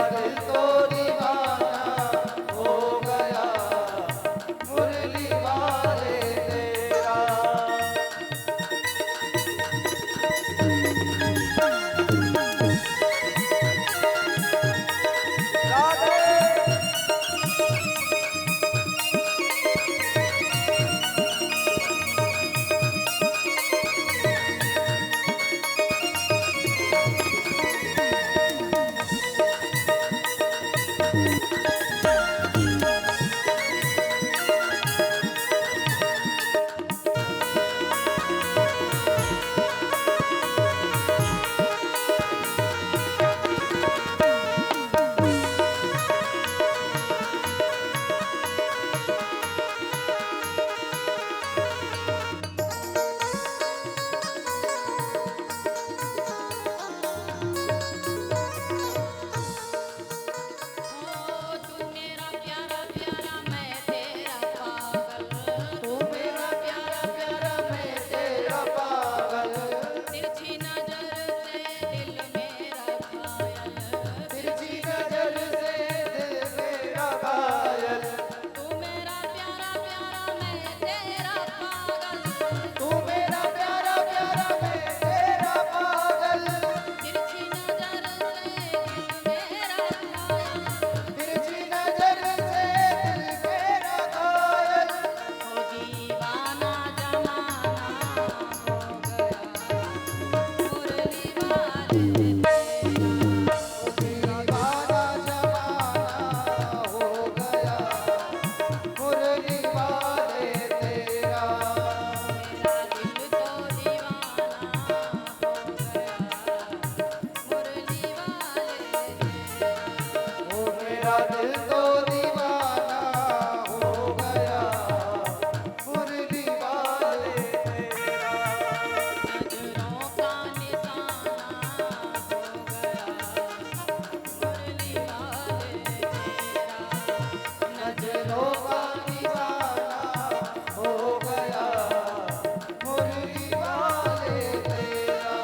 [SPEAKER 2] मेरा दिल तो दीवाना हो गया मुरली वाले तेरा।
[SPEAKER 5] तू मेरा प्यारा प्यारा मैं तेरा पागल,
[SPEAKER 2] तू मेरा प्यारा प्यारा मैं तेरा पागल,
[SPEAKER 5] तिरछी नजर से दिल मेरा घायल,
[SPEAKER 2] तिरछी नजर से दिल मेरा घायल।
[SPEAKER 5] तू मेरा प्यारा प्यारा मैं तेरा पागल,
[SPEAKER 2] तू मेरा प्यारा प्यारा मैं तेरा पागल,
[SPEAKER 5] तिरछी नजर से दिल मेरा घायल,
[SPEAKER 2] तिरछी नजर से दिल मेरा घायल।
[SPEAKER 5] हो दीवाना जमाना हो गया मुरली वाले तेरा।
[SPEAKER 2] दीवाना जमाना हो गया मुरली वाले तेरा।
[SPEAKER 5] मेरा दिल तो दीवाना हो गया मुरली वाले तेरा।
[SPEAKER 2] ओ मेरा दिल तो दीवाना हो गया मुरली वाले तेरा।
[SPEAKER 5] नजरों का निशाना हो गया मुरली वाले तेरा।
[SPEAKER 2] नजरों का दीवाना हो गया मुरली वाले तेरा।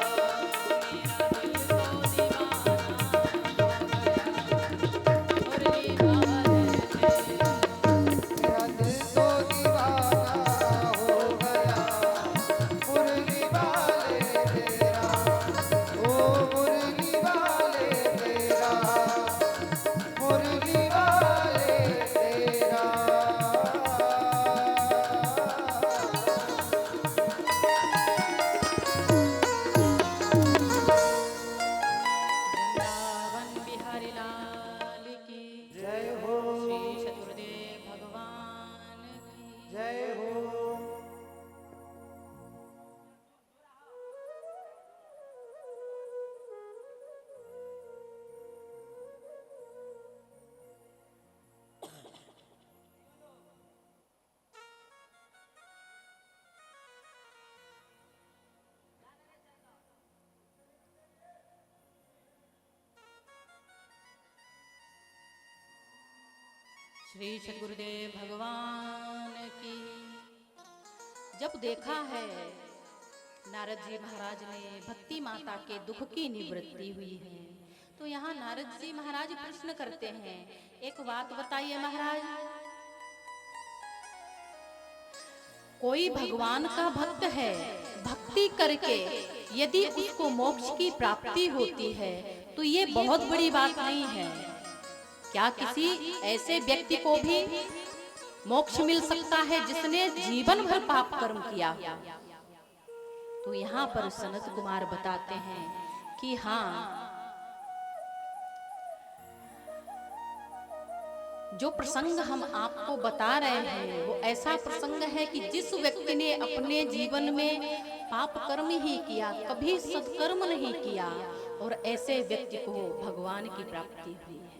[SPEAKER 5] मेरा दिल तो दीवाना हो गया मुरली वाले तेरा।
[SPEAKER 2] मेरा
[SPEAKER 5] श्री सद्गुरुदेव भगवान की। जब देखा है नारद जी महाराज ने भक्ति माता के दुख की निवृत्ति हुई है, तो यहाँ नारद जी महाराज प्रश्न करते हैं, एक बात बताइए महाराज, कोई भगवान का भक्त है, भक्ति करके यदि उसको मोक्ष की प्राप्ति होती है तो ये बहुत बड़ी बात नहीं है क्या? किसी ऐसे व्यक्ति को भी मोक्ष मिल सकता है जिसने जीवन भर पाप कर्म किया? तो यहाँ पर सनत कुमार बताते हैं कि हाँ, जो प्रसंग हम आपको बता रहे हैं वो ऐसा प्रसंग है कि जिस व्यक्ति ने अपने जीवन में पाप कर्म ही किया, कभी सत्कर्म नहीं किया, और ऐसे व्यक्ति को भगवान की प्राप्ति हुई है।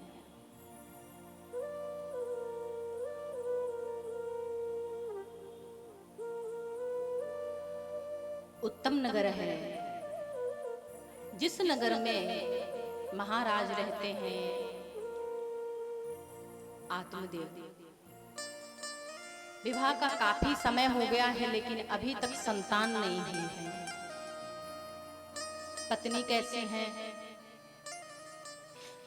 [SPEAKER 5] उत्तम नगर है, जिस नगर में महाराज रहते हैं आत्मदेव। विवाह का काफी समय हो गया है लेकिन अभी तक संतान नहीं हुई है। पत्नी कैसे हैं?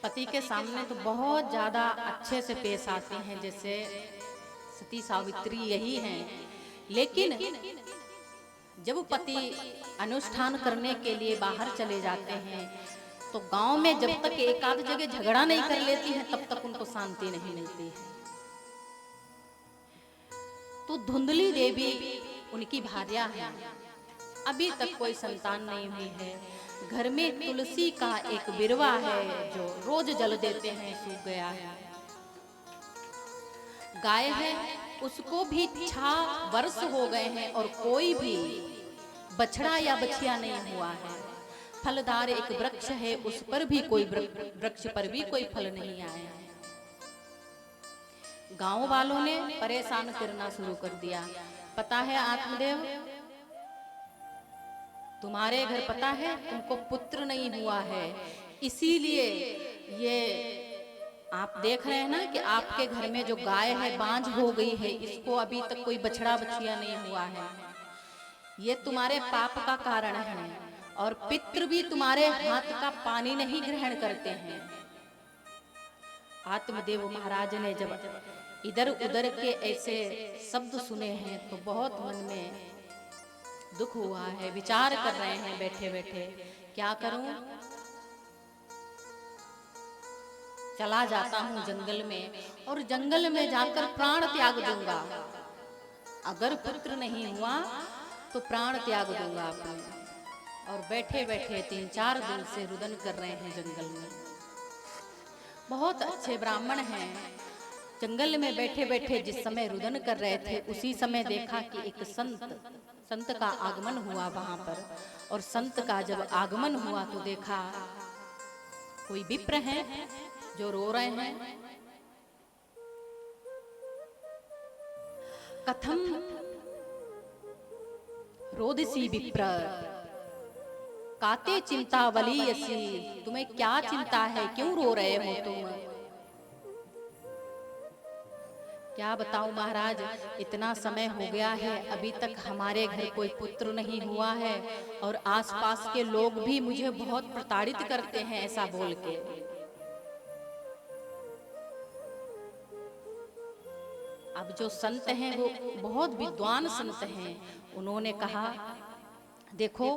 [SPEAKER 5] पति के सामने तो बहुत ज्यादा अच्छे से पेश आते हैं, जैसे सती सावित्री यही हैं। लेकिन जब पति अनुष्ठान करने के लिए बाहर चले जाते हैं तो गांव में जब तक एक आध जगह झगड़ा नहीं कर लेती हैं तब तक उनको शांति नहीं मिलती है। तो धुंधली देवी उनकी भार्या है, अभी तक कोई संतान नहीं हुई है। घर में तुलसी का एक बिरवा है जो रोज जल देते हैं, सूख गया है। गाय है, उसको भी 6 वर्ष हो गए हैं और कोई भी बछड़ा या बछिया नहीं हुआ है। फलदार एक वृक्ष है, उस पर भी कोई वृक्ष पर भी कोई फल नहीं आया है। गांव वालों ने परेशान करना शुरू कर दिया। पता है आत्मदेव, तुम्हारे घर पता है तुमको पुत्र नहीं हुआ है, इसीलिए ये आप देख रहे हैं ना कि आपके घर में जो गाय है बांझ हो गई है, इसको अभी तक कोई बछड़ा बछिया नहीं हुआ है। ये तुम्हारे पाप का कारण है और पितृ भी तुम्हारे हाथ का पानी नहीं ग्रहण करते हैं। आत्मदेव महाराज ने जब इधर उधर के ऐसे शब्द सुने हैं तो बहुत मन में दुख हुआ है। विचार कर रहे हैं बैठे बैठे, क्या करूं? चला जाता हूं जंगल में और जंगल में जाकर प्राण त्याग दूंगा। अगर पुत्र नहीं हुआ तो प्राण त्याग दूंगा अपने। और बैठे बैठे 3-4 दिन से रुदन कर रहे हैं जंगल में। बहुत अच्छे ब्राह्मण हैं। जंगल में बैठे बैठे जिस समय रुदन कर रहे थे उसी समय देखा कि एक संत का आगमन हुआ वहां पर। और संत का जब आगमन हुआ तो देखा कोई विप्र हैं जो रो रहे हैं। कथम रोदसी विप्र काते चिंता वलीयसी, तुम्हें क्या चिंता है, क्यों रो रहे हो तुम? क्या बताऊं महाराज, इतना समय हो गया है अभी तक हमारे घर कोई पुत्र नहीं हुआ है और आसपास के लोग भी मुझे बहुत प्रताड़ित करते हैं ऐसा बोल के। अब जो संत हैं वो बहुत विद्वान संत हैं। उन्होंने कहा देखो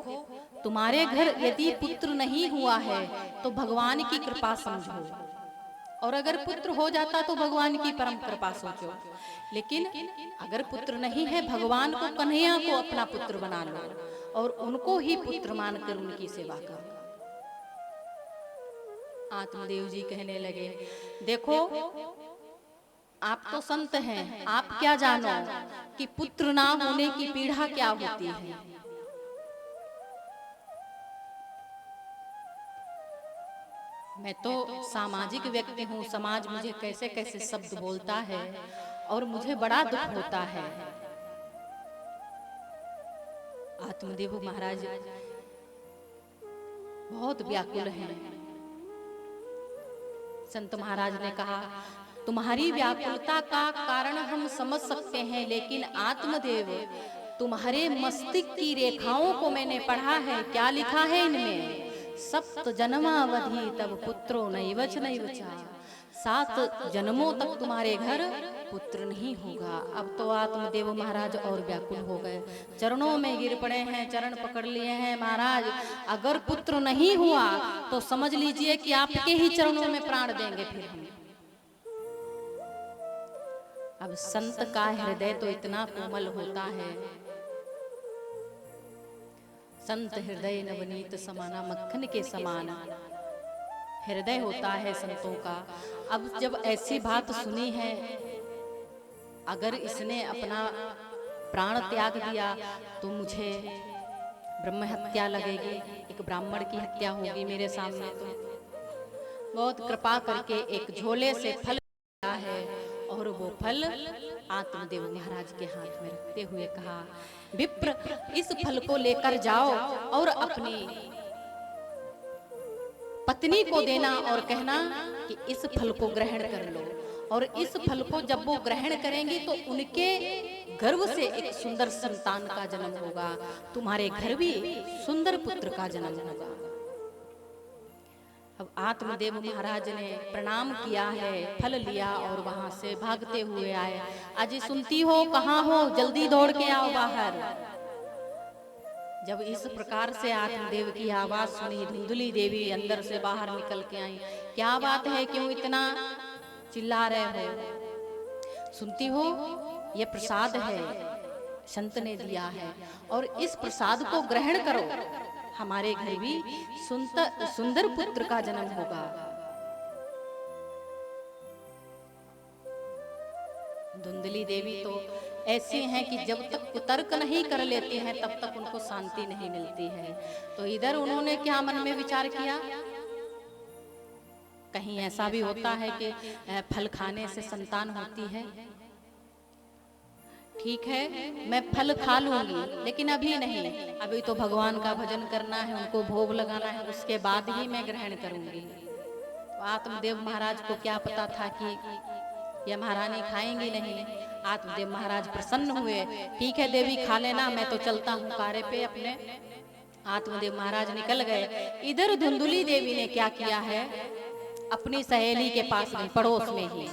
[SPEAKER 5] तुम्हारे घर यदि पुत्र नहीं हुआ है तो भगवान की कृपा समझो, और अगर पुत्र हो जाता तो भगवान की परम कृपा सोचो। लेकिन अगर पुत्र नहीं है, भगवान को कन्हैया को अपना पुत्र बना लो और उनको ही पुत्र मानकर उनकी सेवा करो। आत्मदेव जी कहने लगे देखो आप तो संत हैं, आप क्या जानो कि पुत्र ना होने की पीड़ा क्या होती है। मैं तो सामाजिक व्यक्ति हूँ, समाज मुझे कैसे कैसे शब्द बोलता है और मुझे बड़ा दुख होता है। आत्मदेव महाराज बहुत व्याकुल हैं। संत महाराज ने कहा तुम्हारी व्याकुलता का कारण हम समझ सकते हैं, लेकिन आत्मदेव तुम्हारे मस्तिष्क की रेखाओं को मैंने पढ़ा है। क्या लिखा है इनमें? सप्त जन्मावधि तब पुत्रो नैवच नैवचा, 7 जन्मों तक तुम्हारे घर पुत्र नहीं होगा। अब तो आत्मदेव महाराज और व्याकुल हो गए, चरणों में गिर पड़े हैं, चरण पकड़ लिए हैं। महाराज अगर पुत्र नहीं हुआ तो समझ लीजिए कि आपके ही चरणों में प्राण देंगे फिर हम। अब संत का हृदय तो इतना कोमल होता है, संत हृदय नवनीत समाना, मक्खन के समान हृदय होता है संतों का। अब जब ऐसी बात सुनी है, अगर इसने अपना प्राण त्याग दिया तो मुझे ब्रह्म हत्या लगेगी, एक ब्राह्मण की हत्या होगी मेरे सामने। तो बहुत कृपा करके एक झोले से फल दिया है और वो फल आत्मदेव महाराज के हाथ में रखते हुए कहा विप्र इस फल को लेकर जाओ और अपनी पत्नी को देना और कहना कि इस फल को ग्रहण कर लो। और इस फल को जब वो ग्रहण करेंगी तो उनके गर्भ से एक सुंदर संतान का जन्म होगा, तुम्हारे घर भी सुंदर पुत्र का जन्म होगा। अब आत्मदेव महाराज ने प्रणाम किया है, फल लिया और वहां से भागते हुए आए। अजी सुनती हो, कहाँ हो, जल्दी दौड़ के आओ बाहर। जब इस प्रकार से आत्मदेव की आवाज सुनी, धुंधली देवी अंदर से बाहर निकल के आई। क्या बात है, क्यों इतना चिल्ला रहे हो? सुनती हो, ये प्रसाद है, संत ने दिया है और इस प्रसाद को ग्रहण करो, हमारे घर भी सुंदर पुत्र का जन्म होगा। धुंधली देवी तो ऐसी हैं कि जब तक कुतर्क नहीं कर लेती हैं तब तक उनको शांति नहीं मिलती है। तो इधर उन्होंने क्या मन में विचार किया, कहीं ऐसा भी होता है कि फल खाने से संतान होती है। ठीक है, मैं फल खा लूंगी, लेकिन अभी नहीं, अभी तो भगवान का भजन करना है, उनको भोग लगाना है, उसके बाद ही मैं ग्रहण करूंगी। तो आत्मदेव महाराज को क्या पता था कि यह महारानी खाएंगी नहीं। आत्मदेव महाराज प्रसन्न हुए, ठीक है देवी खा लेना, मैं तो चलता हूँ कार्य पे अपने। आत्मदेव महाराज निकल गए। इधर धुंधली देवी ने क्या किया है, अपनी सहेली के पास में, पड़ोस में ही,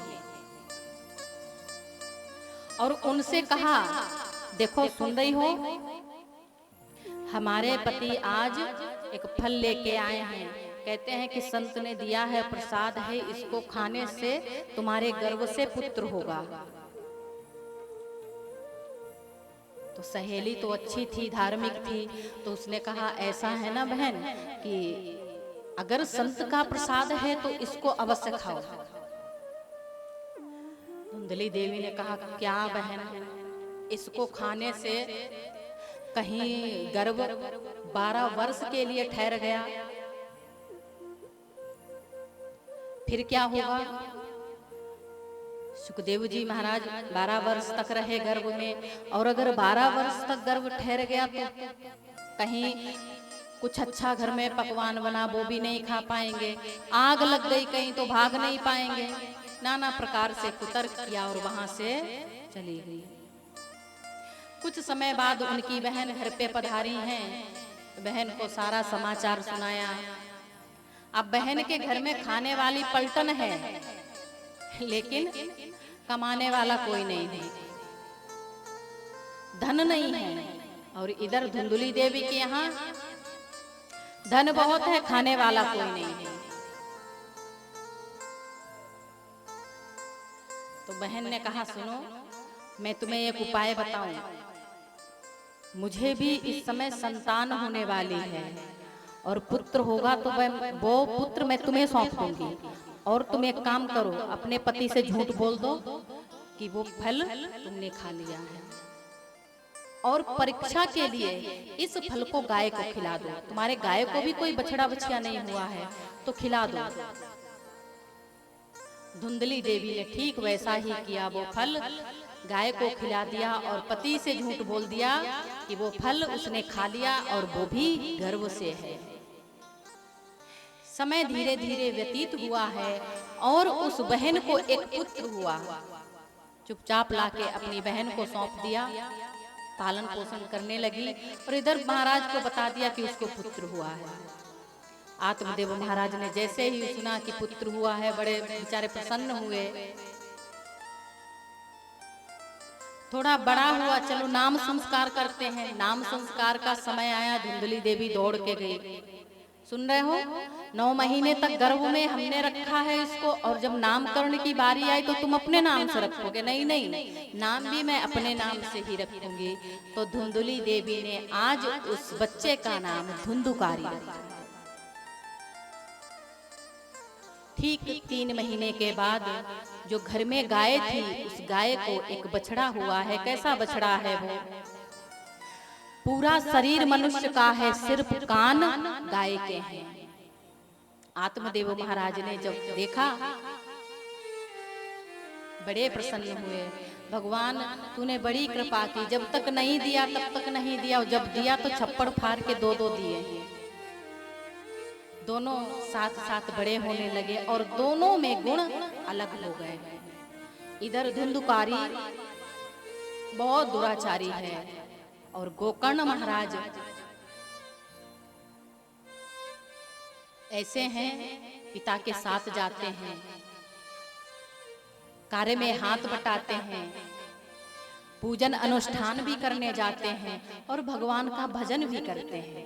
[SPEAKER 5] और उनसे कहा, देखो सुन रही हो, हमारे पति आज एक फल लेके आए हैं, कहते हैं कि संत ने दिया है, प्रसाद है, इसको खाने से तुम्हारे गर्भ से पुत्र होगा। तो सहेली तो अच्छी थी, धार्मिक थी, तो उसने कहा ऐसा है ना बहन कि अगर संत का प्रसाद है तो इसको अवश्य खाओ। धुंधली देवी ने कहा, क्या बहन, इसको खाने से कहीं गर्भ 12 वर्ष के लिए ठहर गया, फिर क्या होगा? सुखदेव जी महाराज 12 वर्ष तक रहे गर्भ में, और अगर 12 वर्ष तक गर्भ ठहर गया तो कहीं कुछ अच्छा घर में पकवान बना वो भी नहीं खा पाएंगे, आग लग गई कहीं तो भाग नहीं पाएंगे। नाना प्रकार से कुतर्क किया और वहां से चली गई। कुछ समय बाद उनकी बहन घर पे पधारी हैं, बहन को सारा समाचार सुनाया। अब बहन के घर में खाने वाली पलटन है, लेकिन कमाने वाला कोई नहीं है, धन नहीं है। और इधर धुंधली देवी के यहाँ धन बहुत है, खाने वाला कोई नहीं है। तो बहन ने कहा, सुनो, मैं तुम्हें एक उपाय बताऊं, मुझे भी इस समय संतान होने वाली है और पुत्र होगा तो वो पुत्र मैं तुम्हें सौंप दूंगी, और तुम एक काम करो, अपने पति से झूठ बोल दो कि वो फल तुमने खा लिया है, और परीक्षा के लिए इस फल को गाय को खिला दो। तुम्हारे गाय को भी कोई बछड़ा बछिया नहीं हुआ है तो खिला दो। धुंधली देवी ने ठीक वैसा ही किया, वो फल गाय को खिला दिया और पति से झूठ बोल दिया कि वो फल उसने खा लिया और वो भी गर्भ से है। समय धीरे धीरे व्यतीत हुआ है और उस बहन को एक पुत्र हुआ। चुपचाप लाके अपनी बहन को सौंप दिया, पालन पोषण करने लगी, और इधर महाराज को बता दिया कि उसको पुत्र हुआ है। आत्मदेव महाराज ने जैसे ही सुना कि पुत्र हुआ है, बड़े बेचारे प्रसन्न हुए। थोड़ा बड़ा हुआ, चलो नाम संस्कार करते हैं। नाम संस्कार का समय आया, धुंधली देवी दौड़ के गई। सुन रहे हो, 9 महीने तक गर्भ में हमने रखा है इसको, और जब नामकरण की बारी आई तो तुम अपने नाम से रखोगे? नहीं नहीं, नाम भी मैं अपने नाम से ही रखूंगी। तो धुंधली देवी ने आज उस बच्चे का नाम धुंधुकारी रखा। ठीक 3 महीने के बाद जो घर में गाय थी, उस गाय को एक बछड़ा हुआ है। कैसा बछड़ा है वो? पूरा शरीर मनुष्य का है, सिर्फ कान गाय के हैं। आत्मदेव महाराज ने जब देखा बड़े प्रसन्न हुए। भगवान तूने बड़ी कृपा की, जब तक नहीं दिया तब तक नहीं दिया, और जब दिया तो छप्पड़ फाड़ के 2-2 दिए। दोनों साथ साथ बड़े होने लगे और दोनों में गुण अलग हो गए। इधर धुंधुकारी बहुत दुराचारी है और गोकर्ण महाराज ऐसे हैं पिता के साथ जाते हैं, कार्य में हाथ बटाते हैं, पूजन अनुष्ठान भी करने जाते हैं और भगवान का भजन भी करते हैं।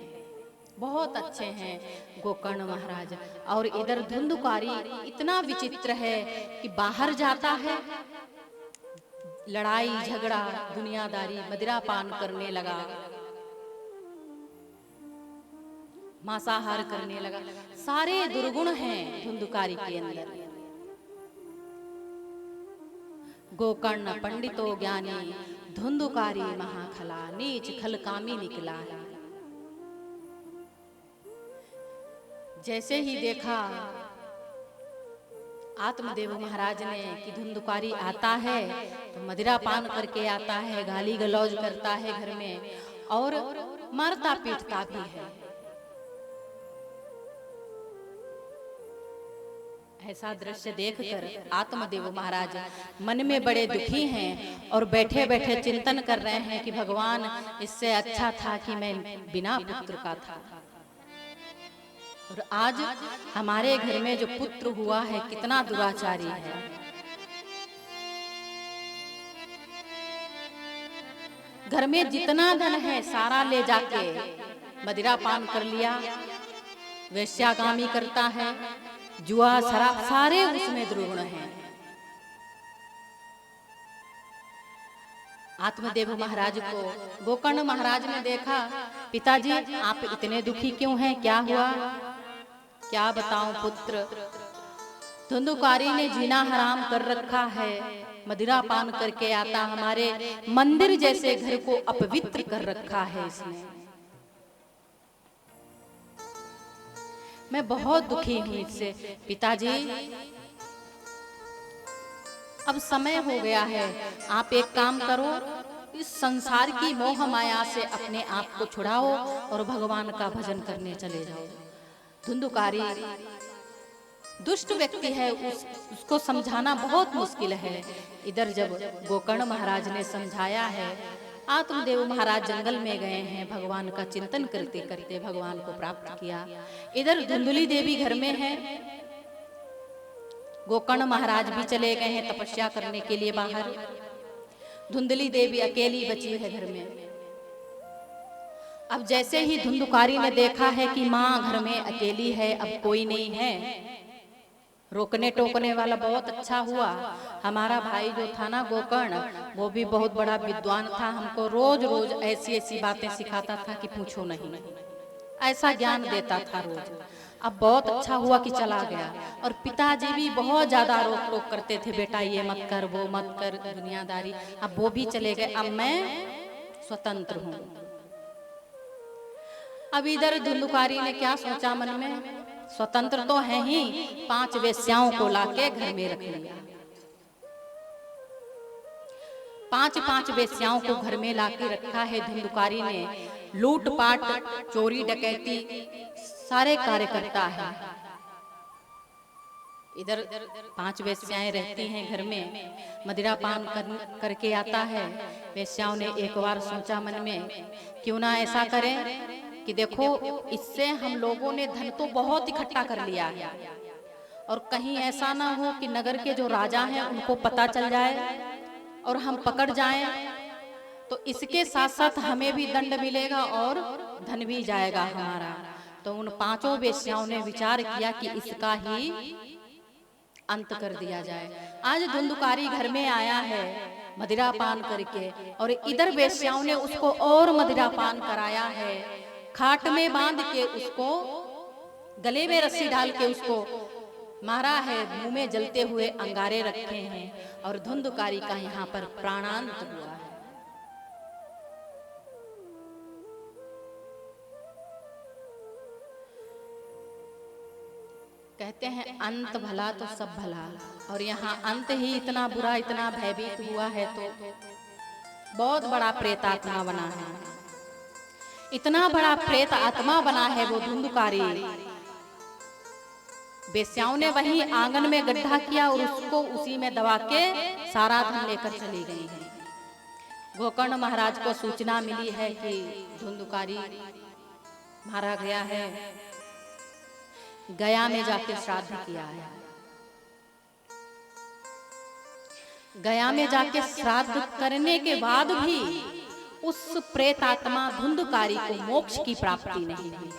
[SPEAKER 5] बहुत अच्छे हैं गोकर्ण महाराज। और इधर धुंधुकारी इतना विचित्र है कि बाहर जाता है, लड़ाई झगड़ा दुनियादारी मदिरा पान करने लगा, मांसाहार करने लगा। सारे दुर्गुण हैं धुंधुकारी के अंदर। गोकर्ण पंडितो ज्ञानी धुंधुकारी महाखला, नीच खलकामी निकला है। जैसे ही देखा आत्मदेव महाराज ने कि धुंधुकारी आता है तो मदिरा पान करके आता है, गाली गलौज करता है घर में और मारता पीटता भी है। ऐसा दृश्य देखकर आत्मदेव महाराज मन में बड़े दुखी हैं और बैठे बैठे चिंतन कर रहे हैं कि भगवान, इससे अच्छा था कि मैं बिना पुत्र का था। और आज हमारे घर में जो पुत्र हुआ है कितना दुराचारी है। घर में जितना धन है सारा ले जाके मदिरा पान कर लिया, वेश्यागामी करता है, जुआ शराब सारे उसमें दुर्गुण हैं। आत्मदेव महाराज को गोकर्ण महाराज ने देखा, पिताजी आप इतने दुखी क्यों हैं, क्या हुआ? क्या बताऊं पुत्र, धुंधुकारी ने जीना हराम कर रखा है, मदिरा पान करके आता, हमारे मंदिर जैसे घर को अपवित्र कर रखा है इसने। मैं बहुत दुखी हूं इससे। पिताजी अब समय हो गया है, आप एक काम करो, इस संसार की मोह माया से अपने आप को छुड़ाओ और भगवान का भजन करने चले जाओ। धुंधुकारी दुष्ट व्यक्ति है, उसको समझाना बहुत मुश्किल है। इधर जब गोकर्ण महाराज ने समझाया है, आत्मदेव महाराज जंगल में गए हैं, भगवान का चिंतन करते करते भगवान को प्राप्त किया। इधर धुंधुली देवी घर में है, गोकर्ण महाराज भी चले गए हैं तपस्या करने के लिए बाहर। धुंधुली देवी अकेली बची है घर में। अब जैसे ही धुंधुकारी ने देखा है कि माँ घर में अकेली है, अब कोई नहीं है, रोकने टोकने वाला बहुत अच्छा हुआ। हमारा भाई जो था ना गोकर्ण, वो भी बहुत बड़ा विद्वान था, हमको रोज रोज ऐसी ऐसी बातें सिखाता था कि पूछो नहीं, ऐसा ज्ञान देता था रोज। अब बहुत अच्छा हुआ कि चला गया। और पिताजी भी बहुत ज्यादा रोक टोक करते थे, बेटा ये मत कर, वो मत कर, दुनियादारी। अब वो भी चले गए, अब मैं स्वतंत्र हूँ। अब इधर धुंधुकारी ने क्या सोचा मन में, स्वतंत्र तो है ही, 5 वेश्याओं को लाके घर में रख लिया। 5 वेश्याओं को घर में लाके रखा है धुंधुकारी ने। लूट पाट चोरी डकैती सारे कार्य करता है। इधर 5 वेश्याएं रहती हैं घर में, मदिरा पान करके आता है। वेश्याओं ने एक बार सोचा मन में, क्यों ना ऐसा करें कि देखो इससे हम लोगों ने धन तो बहुत इकट्ठा कर लिया है, और कहीं ऐसा ना हो कि नगर के जो राजा हैं उनको पता चल जाए और हम पकड़ जाएं, तो इसके साथ साथ हमें भी दंड मिलेगा और धन भी जाएगा हमारा। तो उन 5 वेश्याओं ने विचार किया कि इसका ही अंत कर दिया जाए। आज धुंधुकारी घर में आया है मदिरा पान करके, और इधर वेश्याओं ने उसको और मदिरा पान कराया है। खाट में बांध के उसको, गले में रस्सी डाल के उसको मारा है, मुंह में जलते हुए अंगारे रखे हैं, और धुंधुकारी का यहाँ पर प्राणांत हुआ है। कहते हैं अंत भला तो सब भला, और यहाँ अंत ही इतना बुरा, इतना भयभीत हुआ है, तो बहुत बड़ा प्रेतात्मा बना है। इतना बड़ा प्रेत आत्मा बना है वो धुंधुकारी। वेश्याओं ने वहीं आंगन में गड्ढा किया और उसको उसी में दबा के सारा धन लेकर चली गई है। गोकर्ण महाराज को सूचना मिली है कि धुंधुकारी मारा गया है। गया में जाके श्राद्ध किया है। गया में जाके श्राद्ध करने के बाद भी उस प्रेत आत्मा धुंधकारी को मोक्ष की प्राप्ति नहीं हुई।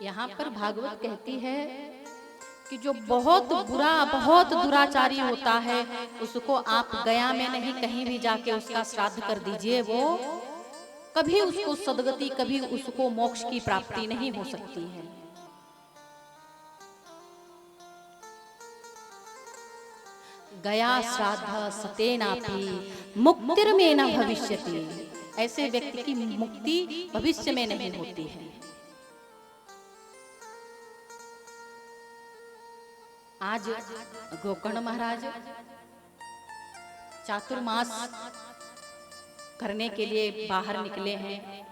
[SPEAKER 5] यहाँ पर भागवत कहती है कि जो बहुत बुरा, बहुत दुराचारी होता है, उसको आप गया में नहीं कहीं भी जाके उसका श्राद्ध कर दीजिए, वो कभी उसको सदगति, कभी उसको मोक्ष की प्राप्ति नहीं हो सकती है। गया श्राद्ध सतेनापि मुक्तिर्मे न भविष्यति। ऐसे व्यक्ति की मुक्ति भविष्य में नहीं होती है। आज गोकर्ण महाराज चातुर्मास करने के लिए बाहर निकले हैं।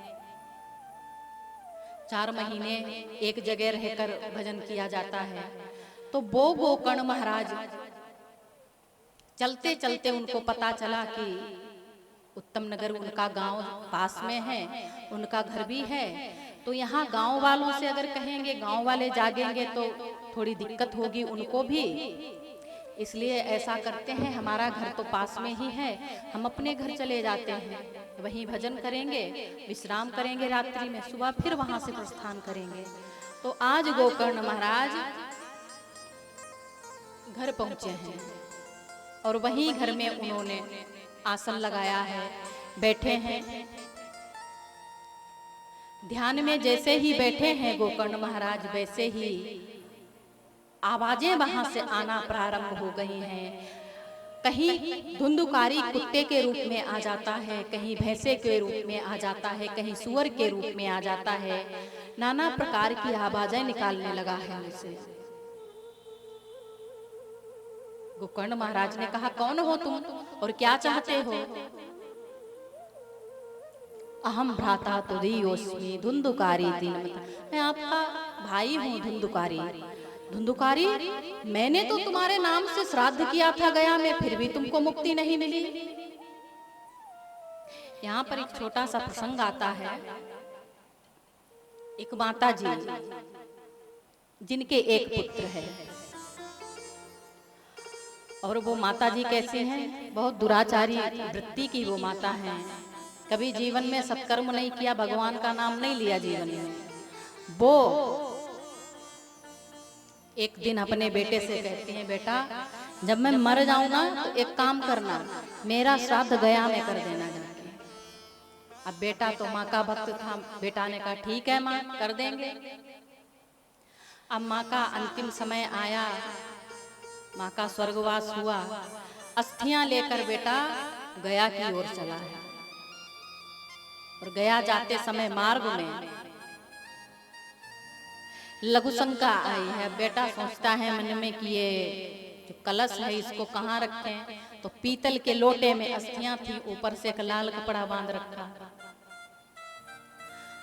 [SPEAKER 5] 4 महीने एक जगह रहकर भजन किया जाता है। तो वो गोकर्ण महाराज चलते चलते उनको पता चला कि उत्तम नगर उनका गांव पास में है, उनका घर भी है। तो यहाँ गांव वालों से अगर कहेंगे, गांव वाले जागेंगे तो थोड़ी दिक्कत होगी उनको भी। इसलिए ऐसा करते हैं, हमारा घर तो पास में ही है, हम अपने घर चले जाते हैं, वहीं भजन करेंगे, विश्राम करेंगे रात्रि में, सुबह फिर वहां से प्रस्थान करेंगे। तो आज गोकर्ण महाराज घर पहुंचे हैं और वहीं घर में उन्होंने आसन लगाया है, बैठे हैं। ध्यान में जैसे ही बैठे हैं गोकर्ण महाराज, वैसे ही आवाजें वहां से आना प्रारंभ हो गई हैं। कहीं धुंधुकारी कुत्ते के रूप में आ जाता है, कहीं भैंसे के रूप में आ जाता है, कहीं सुअर के रूप में आ जाता है। नाना प्रकार की आवाजें निकालने लगा है उनसे। गोकर्ण महाराज ने कहा, कौन हो तुम और क्या चाहते हो? अहम भ्राता तुदीयोस्मि धुंधुकारी दीनमता। मैं आपका भाई हूँ धुंधुकारी। धुंधुकारी, मैंने तो तुम्हारे नाम से श्राद्ध किया था गया में, फिर भी तुमको मुक्ति नहीं मिली। यहाँ पर एक छोटा सा प्रसंग आता है। एक माता जी जिनके एक पुत्र है, और वो माता जी कैसी हैं? बहुत दुराचारी वृत्ति की वो माता हैं। कभी जीवन में सत्कर्म नहीं किया, भगवान का नाम नहीं लिया जीवन में। वो एक दिन अपने बेटे से कहती हैं, बेटा जब मैं मर जाऊं ना तो एक काम करना, मेरा श्राद्ध गया में कर देना जाके। अब बेटा तो माँ का भक्त था, बेटा ने कहा ठीक है माँ, कर देंगे। अब माँ का अंतिम समय आया, माँ का स्वर्गवास हुआ। अस्थियां लेकर बेटा गया की ओर चला है, और गया जाते समय मार्ग में लघु शंका आई है। बेटा सोचता है मन में कि ये जो कलश है इसको कहाँ रखें, तो पीतल के लोटे में अस्थियां थी, ऊपर से एक लाल कपड़ा बांध रखा।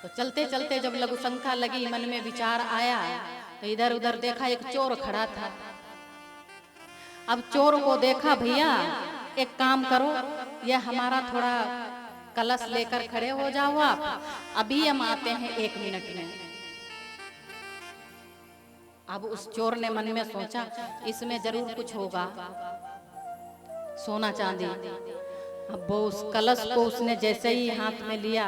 [SPEAKER 5] तो चलते चलते जब लघु शंका लगी, मन में विचार आया, तो इधर उधर देखा, एक चोर खड़ा था। अब चोर को देखा, भैया एक काम करो, ये हमारा थोड़ा कलश लेकर खड़े हो जाओ आप, अभी हम आते हैं 1 मिनट में। अब उस चोर ने मन में सोचा, इसमें जरूर कुछ होगा, सोना चांदी। अब वो उस कलश को उसने जैसे ही हाथ में लिया,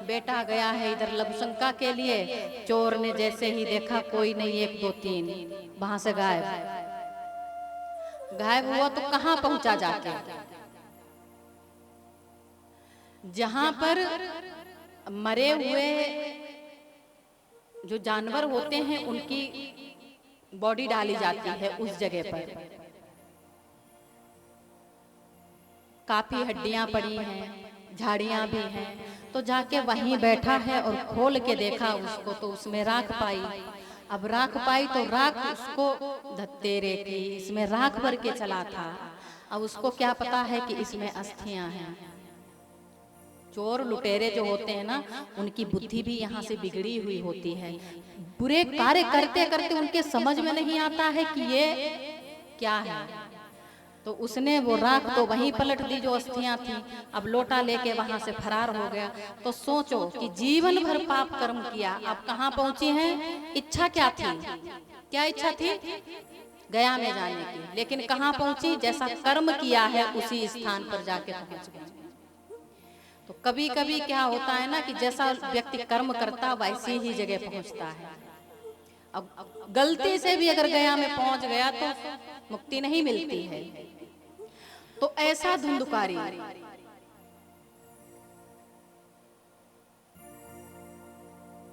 [SPEAKER 5] बेटा गया है इधर लघु शंका के लिए। चोर ने जैसे ही देखा कोई नहीं, 1 2 3, वहां से गायब हुआ। तो कहाँ पहुंचा जाके? जहां पर मरे हुए जो जानवर होते हैं उनकी बॉडी डाली जाती है, उस जगह पर काफी हड्डियां पड़ी हैं, झाड़ियां भी हैं। तो जाके वहीं बैठा है और खोल के देखा उसको, तो उसमें राख पाई। अब राख पाई तो राख उसको धत्तेरे की, इसमें राख भर के चला था। अब उसको क्या पता है कि इसमें अस्थियां हैं। चोर लुटेरे जो होते हैं ना, उनकी बुद्धि भी यहाँ से बिगड़ी हुई होती है। बुरे कार्य करते करते उनके समझ में नहीं आता है कि ये क्या है। तो उसने वो राख तो वहीं पलट दी जो अस्थियां थी, अब लोटा लेके वहां से फरार हो गया। तो सोचो कि जीवन भर पाप कर्म किया, अब कहाँ पहुंची हैं? इच्छा क्या थी? क्या इच्छा थी? गया में जाने की, लेकिन कहाँ पहुंची? जैसा कर्म किया है उसी स्थान पर जाके पहुंच गई। तो कभी कभी क्या होता है ना कि जैसा व्यक्ति कर्म करता वैसी ही जगह पहुंचता है। अब गलती से भी अगर गया में पहुंच गया तो मुक्ति नहीं मिलती है। तो ऐसा धुंधुकारी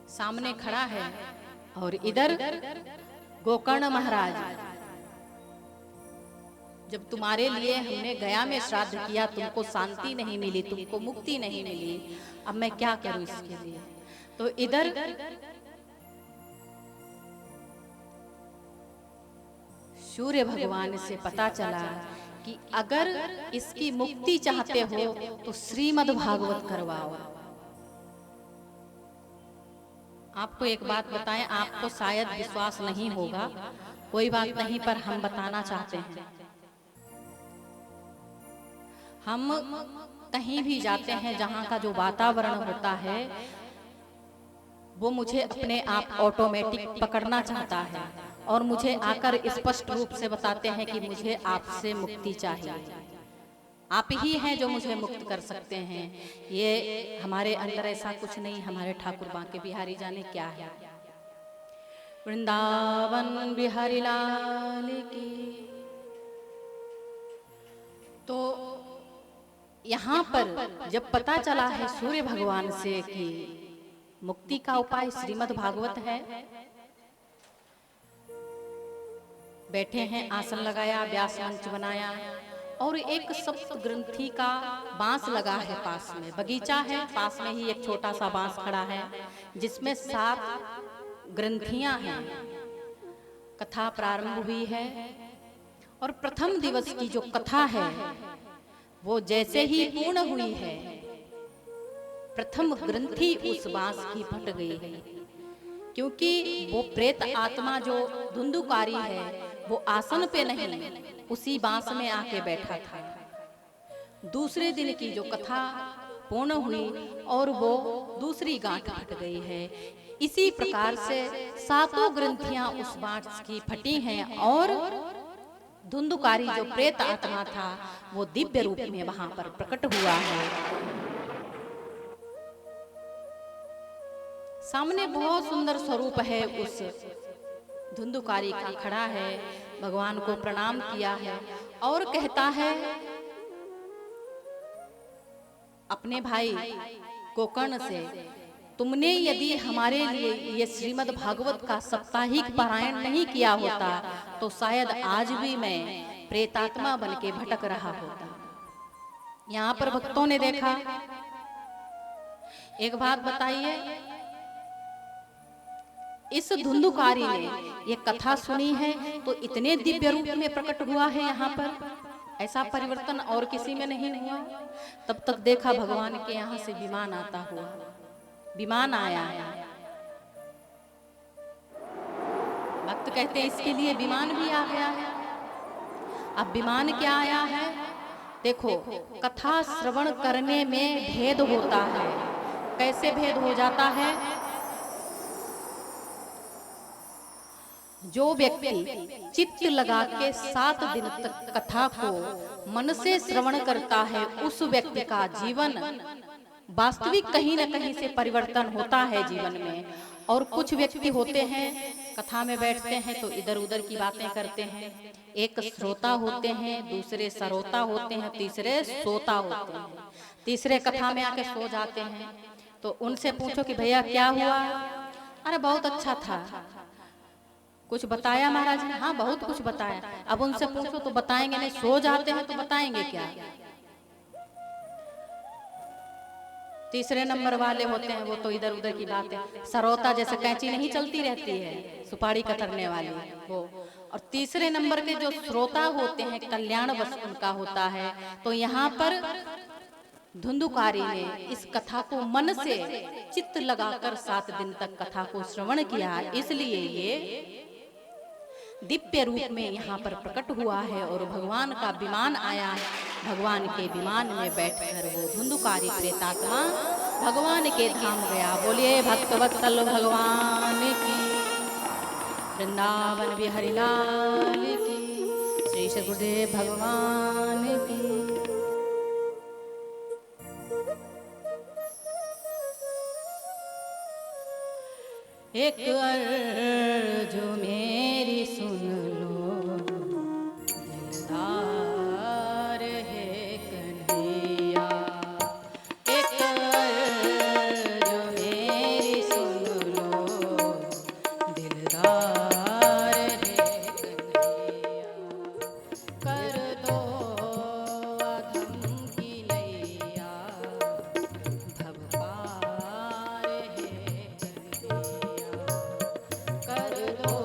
[SPEAKER 5] सामने खड़ा है और इधर गोकर्ण महाराज, जब तुम्हारे लिए हमने गया में श्राद्ध किया, तुमको शांति नहीं मिली, तुमको मुक्ति नहीं मिली, अब मैं क्या करूं इसके लिए? तो इधर सूर्य भगवान से पता चला कि अगर इसकी मुक्ति चाहते हो तो श्रीमद् भागवत करवाओ। आपको एक बात बताएं, आपको शायद विश्वास नहीं होगा, कोई बात नहीं, पर हम बताना चाहते हैं। हम कहीं भी जाते हैं, जहाँ का जो वातावरण होता है वो मुझे अपने आप ऑटोमेटिक पकड़ना चाहता है और मुझे आकर स्पष्ट रूप से बताते हैं कि मुझे आपसे मुक्ति चाहिए, आप ही हैं जो मुझे मुक्त कर सकते हैं। ये हमारे अंदर ऐसा कुछ नहीं, हमारे ठाकुर बांके बिहारी जाने क्या है। वृंदावन बिहारी लाल की। तो यहाँ पर जब पता चला है सूर्य भगवान से कि मुक्ति का उपाय श्रीमद् भागवत है, बैठे हैं, आसन लगाया, व्यास मंच बनाया और एक सप्त ग्रंथी का बांस लगा है पास में, बगीचा है, पास में ही एक छोटा सा बांस खड़ा है जिसमें 7 ग्रंथियां हैं। कथा प्रारंभ हुई है और प्रथम दिवस की जो कथा है वो जैसे ही पूर्ण हुई है, प्रथम ग्रंथि उस बांस की फट गई है, क्योंकि वो प्रेत आत्मा जो धुंधुकारी है वो आसन पे नहीं, उसी बांस में आके बैठा था। दूसरे दिन की जो कथा पूर्ण हुई और वो दूसरी गांठ फट गई है। इसी प्रकार से 7 ग्रंथियां उस बांस की फटी हैं और धुंधुकारी जो प्रेत आत्मा था वो दिव्य रूप में वहां पर प्रकट हुआ है। सामने बहुत सुंदर स्वरूप है उस धुंधुकारी का, खड़ा है, भगवान को प्रणाम किया है और कहता है अपने भाई गोकर्ण से, तुमने यदि हमारे लिए ये श्रीमद् भागवत का साप्ताहिक पारायण नहीं किया होता तो शायद आज भी मैं प्रेतात्मा बन के भटक रहा होता। यहाँ पर भक्तों ने देखा, एक बात बताइए, इस धुंधुकारी ने ये कथा सुनी है तो इतने दिव्य रूप में प्रकट हुआ है यहाँ पर, ऐसा परिवर्तन और किसी में नहीं हुआ। तब तक देखा भगवान के यहाँ से विमान आता हुआ, विमान आया है। भक्त कहते हैं इसके लिए विमान भी आ गया है। अब विमान क्या आया है? देखो, कथा श्रवण करने में भेद होता है। कैसे भेद हो जाता है? जो व्यक्ति चित्त लगा के 7 दिन तक कथा को मन से श्रवण करता है उस व्यक्ति का जीवन वास्तविक कहीं न कहीं से परिवर्तन होता है जीवन में। और कुछ व्यक्ति होते हैं कथा में बैठते हैं तो इधर उधर की बातें करते हैं। एक श्रोता होते हैं, दूसरे सरोता होते हैं, तीसरे सोता होते हैं, तीसरे कथा में आके सो जाते हैं। तो उनसे पूछो कि भैया क्या हुआ? अरे बहुत अच्छा था, कुछ बताया महाराज ने? हाँ बहुत कुछ बताया। अब उनसे पूछो तो बताएंगे नहीं, सो जाते हैं तो बताएंगे क्या? तीसरे नंबर वाले होते हैं वो तो इधर उधर की बातें, सरोता जैसे कैंची नहीं चलती रहती है, सुपारी कतरने वाली वो। और तीसरे नंबर के जो श्रोता होते हैं कल्याण बस उनका होता है। तो यहाँ पर धुंधुकारी ने इस कथा को मन से चित्त लगाकर 7 दिन तक कथा को श्रवण किया, इसलिए ये दिव्य रूप में यहाँ पर प्रकट हुआ है और भगवान का विमान आया है। भगवान के विमान में बैठकर वो धुंधुकारी प्रेतात्मा भगवान के धाम गया। बोलिए भक्तवत्सल भगवान की, वृंदावन बिहारी लाल की, श्री श्री गुरुदेव भगवान की। एक अर्ज मेरी सुन लो, दिलदार है कन्हैया। एक अर्ज मेरी सुन लो, दिलदार है कन्हैया। कर दो अधम की लैया, भव पार है कन्हैया। कर दो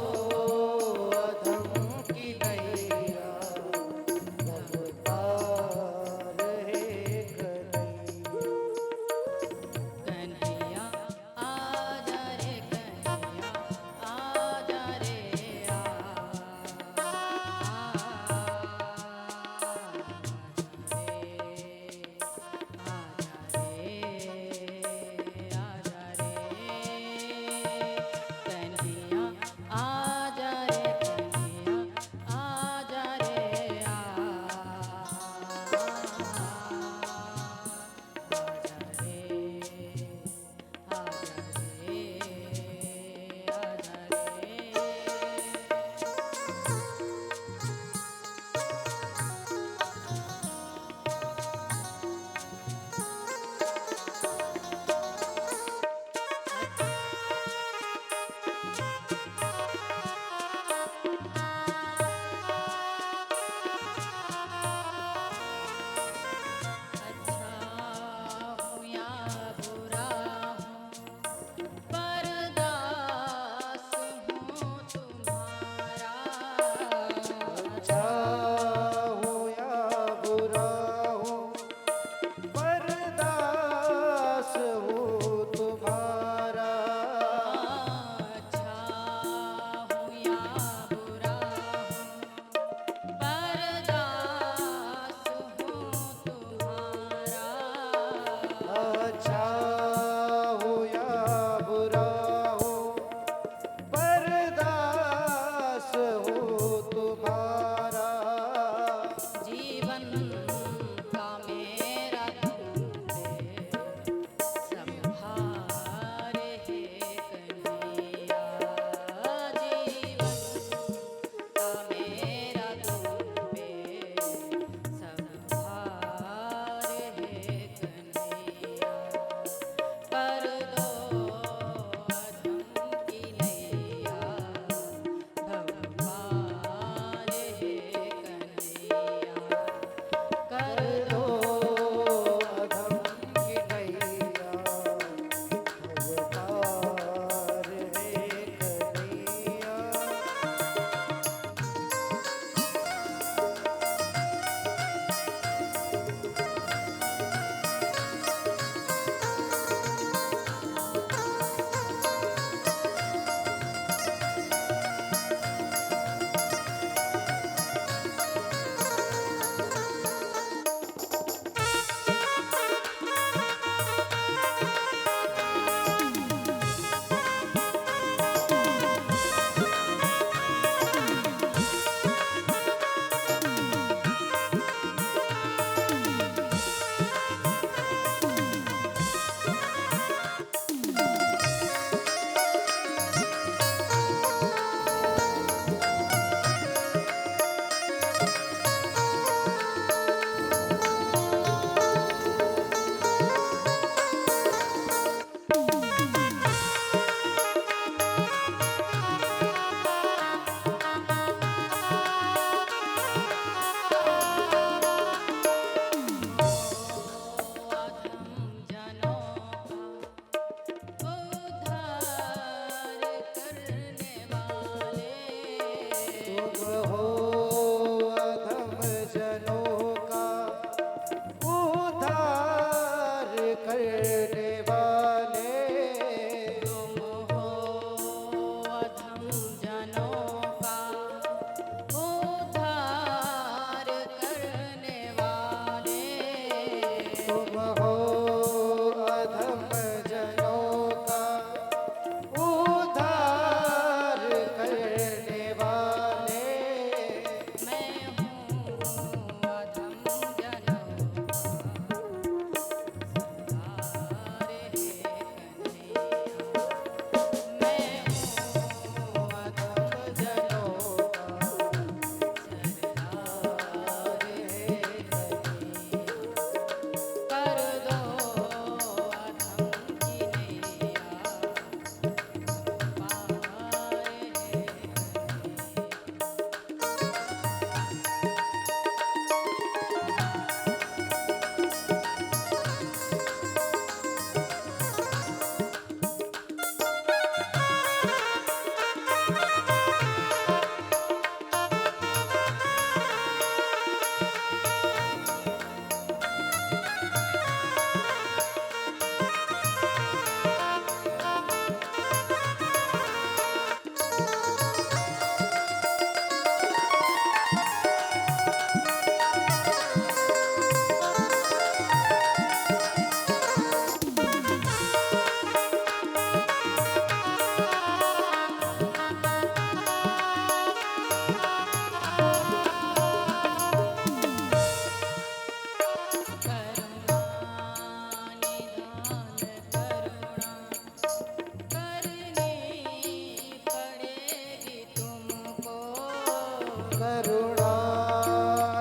[SPEAKER 2] करुणा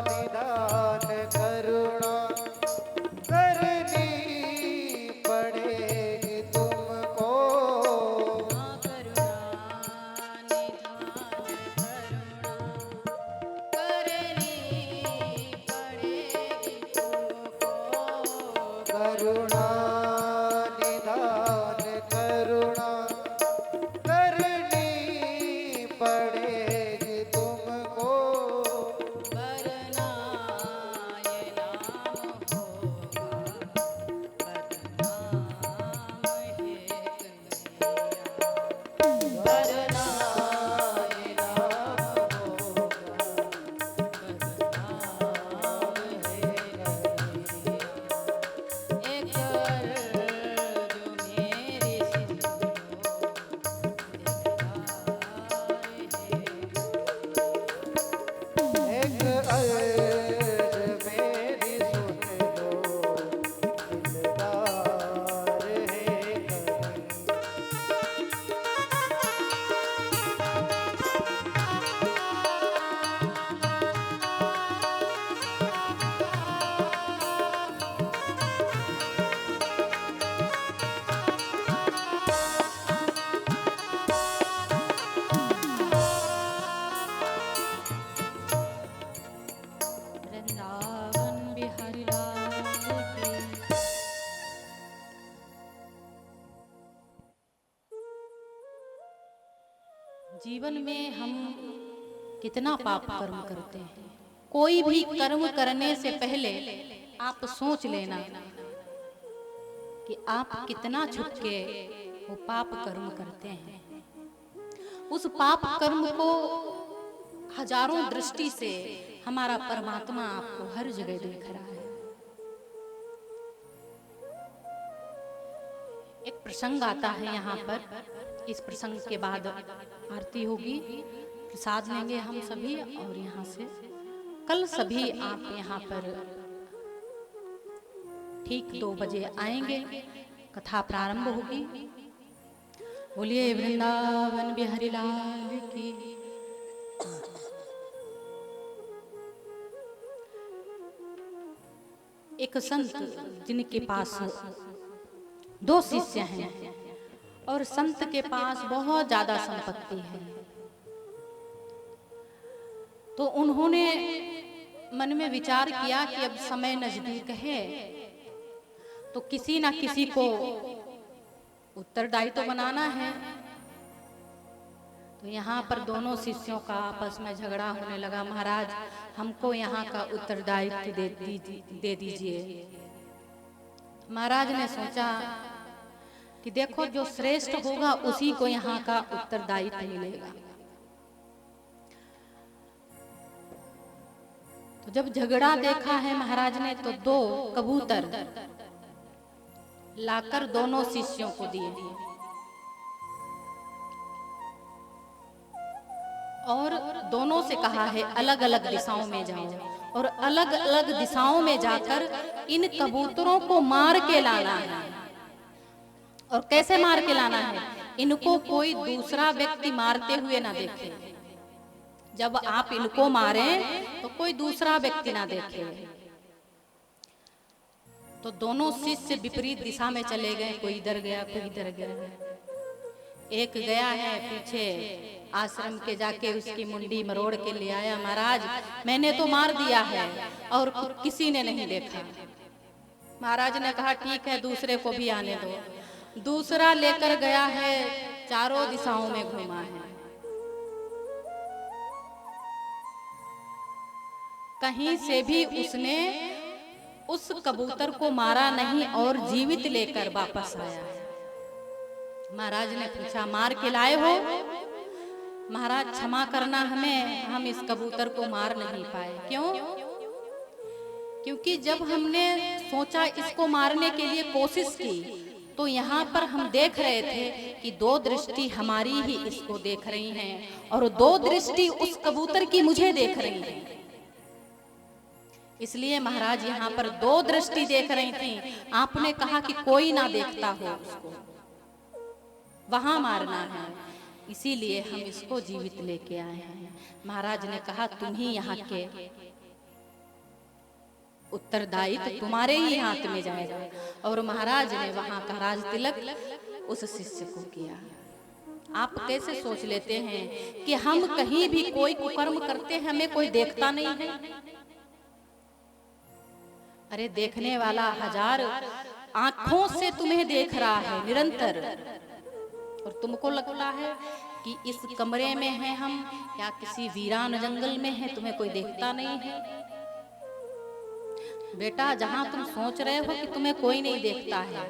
[SPEAKER 2] निदान करुणा करनी पड़ेगी तुमको।
[SPEAKER 5] करुणा निधान करुणा करनी पड़ेगी तुमको।
[SPEAKER 2] करुणा निदान करुणा करनी पड़ेगी तुमको।
[SPEAKER 5] वरना ये नाम होगा बदनाम है कन्हैया। वरना ये नाम होगा बदनाम है कन्हैया। एक जो मेरी सुनो
[SPEAKER 2] एक अर्ज मेरी सुन लो, दिलदार है कहीं।
[SPEAKER 5] वृंदावन बिहारी लाल की। जीवन में हम कितना पाप कर्म करते हैं। कोई भी कर्म करने से पहले आप सोच लेना कि आप कितना छुप के वो पाप कर्म करते हैं। उस पाप कर्म को हजारों दृष्टि से हमारा परमात्मा आपको हर जगह देख रहा है। एक प्रसंग आता है यहाँ पर। इस प्रसंग के बाद आरती होगी, प्रसाद लेंगे हम सभी और यहाँ से कल सभी आप यहाँ पर ठीक 2 बजे आएंगे, कथा प्रारंभ होगी। बोलिए वृंदावन बिहारी लाल की। एक संत जिनके पास 2 शिष्य हैं और संत के पास बहुत ज्यादा संपत्ति है, तो उन्होंने मन में विचार किया कि अब समय नजदीक है तो किसी ना किसी को उत्तरदायी तो बनाना है। तो यहाँ पर दोनों शिष्यों का आपस में झगड़ा होने लगा। महाराज हमको यहाँ का उत्तरदायित्व दे दीजिए। महाराज ने सोचा कि देखो जो श्रेष्ठ होगा उसी को यहाँ का उत्तरदायित्व मिलेगा। तो जब झगड़ा देखा है महाराज ने तो 2 कबूतर लाकर दोनों शिष्यों को दिए और दोनों से कहा है अलग अलग दिशाओं में जाओ और अलग अलग दिशाओं में जाकर इन कबूतरों को मार के लाना है। और कैसे मार के लाना है? इनको कोई दूसरा व्यक्ति मारते हुए ना देखे। जब आप इनको मारें तो कोई दूसरा व्यक्ति ना देखे। तो दोनों शिष्य विपरीत दिशा में चले गए, कोई इधर गया कोई इधर गया। एक गया है पीछे आश्रम के जाके उसकी मुंडी मरोड़ के ले आया, महाराज मैंने तो मार दिया है और किसी ने नहीं देखा। महाराज ने कहा ठीक है दूसरे को भी आने दो। दूसरा लेकर गया है, चारों दिशाओं में घूमा है, कहीं से भी उसने उस कबूतर को मारा नहीं और जीवित लेकर वापस आया। महाराज ने पूछा मार के लाए हो? महाराज क्षमा करना हमें, हम इस कबूतर को मार नहीं पाए। क्यों? क्योंकि जब हमने सोचा इसको मारने के लिए कोशिश की तो यहाँ पर हम देख रहे थे कि 2 दृष्टि हमारी ही इसको देख रही हैं और 2 दृष्टि उस कबूतर की मुझे देख रही हैं। इसलिए महाराज यहाँ पर 2 दृष्टि देख रही थी। आपने कहा कि कोई ना देखता हो उसको, वहां मारना है। इसीलिए हम इसको जीवित लेके आए हैं। महाराज ने कहा तुम ही यहाँ के उत्तरदायित्व तुम्हारे ही हाथ में जाएगा। और महाराज ने वहां का राज तिलक उस शिष्य को किया। आप कैसे सोच लेते हैं कि हम कहीं भी कोई कुकर्म करते हैं हमें कोई देखता नहीं है? अरे देखने वाला हजार आंखों से तुम्हें देख रहा है निरंतर, और तुमको लगता है कि इस कमरे में हैं हम या किसी वीरान जंगल में हैं, तुम्हें कोई देखता नहीं है। बेटा जहां तुम सोच रहे हो कि तुम्हें कोई नहीं देखता है,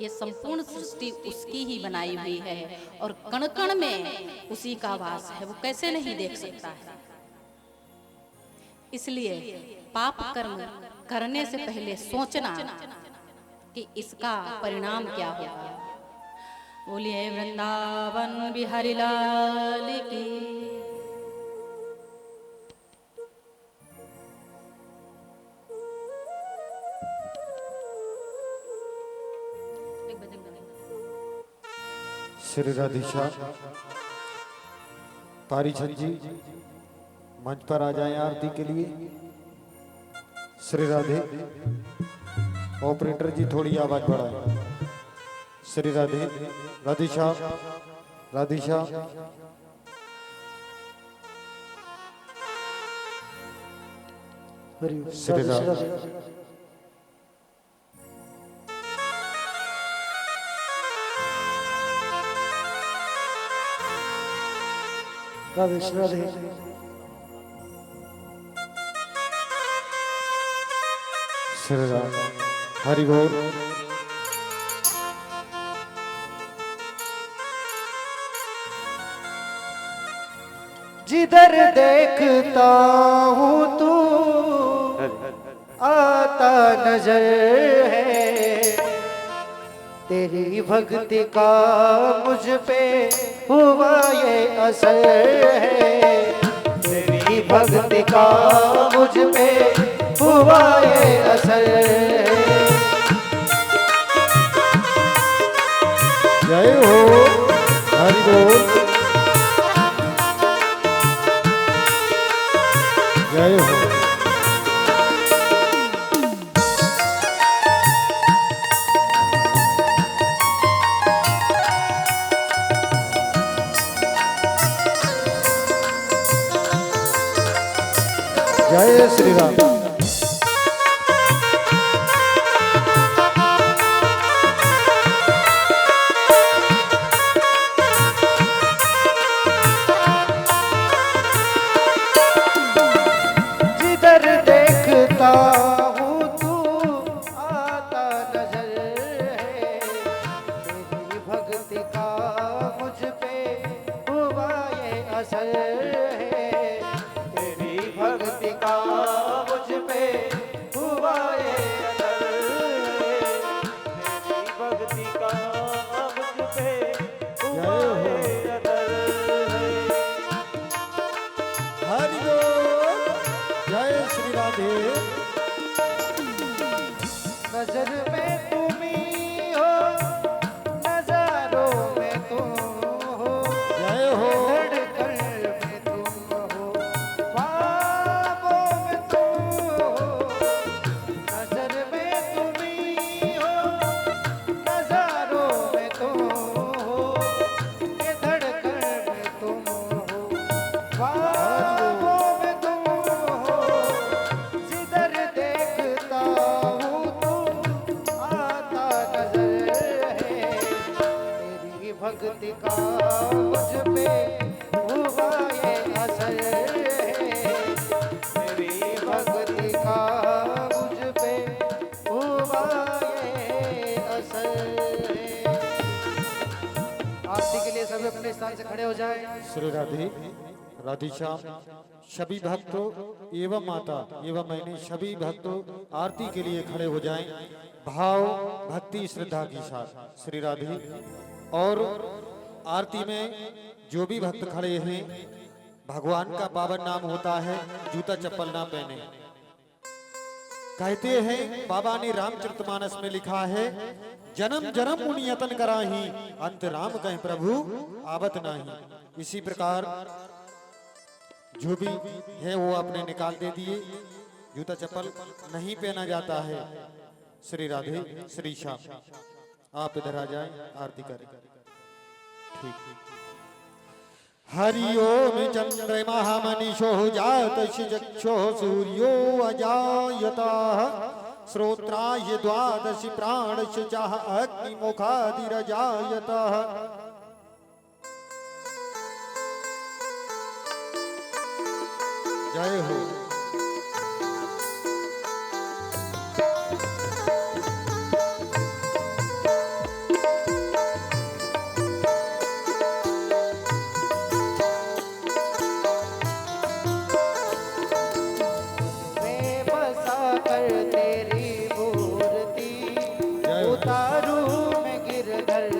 [SPEAKER 5] ये संपूर्ण सृष्टि उसकी ही बनाई हुई है और कण कण में उसी का वास है, वो कैसे नहीं देख सकता है। इसलिए पाप कर्म करने से पहले सोचना कि इसका परिणाम क्या होगा। बोलिए वृंदावन बिहारी लाल की।
[SPEAKER 1] श्री राधिशा पारीचंद जी मंच पर आ जाएं आरती के लिए। श्री राधे ऑपरेटर जी थोड़ी आवाज बढ़ाएं। श्री राधे राधिशा राधिशा श्री राधे
[SPEAKER 6] राधे राधे
[SPEAKER 1] श्री राम हरि बोल।
[SPEAKER 6] जिधर देखता हूँ तू आता नजर है, तेरी भक्ति का मुझ पे हुआ ये असर है, तेरी भक्ति का मुझ पे हुआ ये असर है।
[SPEAKER 1] जय हो हरि बोल जय हो। जय श्री राम।
[SPEAKER 6] जिधर देखता हूँ तू आता नजर है, तेरी भक्ति का मुझ पे हुआ ये असर है, तेरी भक्ति का मुझ पे हुआ ये असर है, तेरी भक्ति का मुझ पे हुआ ये असर है।
[SPEAKER 1] हरि बोल जय श्री राधे।
[SPEAKER 6] नजर में तुम ही हो, नजारों में तुम हो,
[SPEAKER 1] जय हो
[SPEAKER 6] धड़कन में तुम हो, ख्वाबों में तुम हो। नजर में तुम ही हो, नजारों में तुम हो, ये धड़कन में तुम हो, ख्वाबों में तुम हो। जिधर देखता हूँ तू आता नजर है, तेरी भक्ति का मुझ पे हुआ ये असर है, तेरी भक्ति का मुझ पे हुआ ये असर है। आरती के लिए सभी अपने स्थान से खड़े हो जाएं।
[SPEAKER 1] श्री राधे राधिशा सभी भक्तों एवं माता एवं मैंने सभी भक्तों आरती के लिए खड़े हो जाएं भाव भक्ति श्रद्धा के साथ। श्री राधे और आरती में जो भी भक्त खड़े हैं भगवान का पावन नाम होता है, जूता चप्पल ना पहने। कहते हैं बाबा ने रामचरितमानस में लिखा है, जन्म जन्म मुनि यतन कराही, अंत राम कहें प्रभु आवत नाही। इसी प्रकार जो भी है वो आपने निकाल दे दिए। जूता चप्पल नहीं पहना जाता है। श्री राधे श्री श्याम, आप इधर आ जाएं, आरती करें। ठीक। हरि ओम चंद्रमा मनीषो जात चक्षो सूर्यो अजायतः श्रोत्राय द्वादश प्राणश चाह अग्निमुखादिरजायतः। जय हो।
[SPEAKER 6] उतारू गिरधर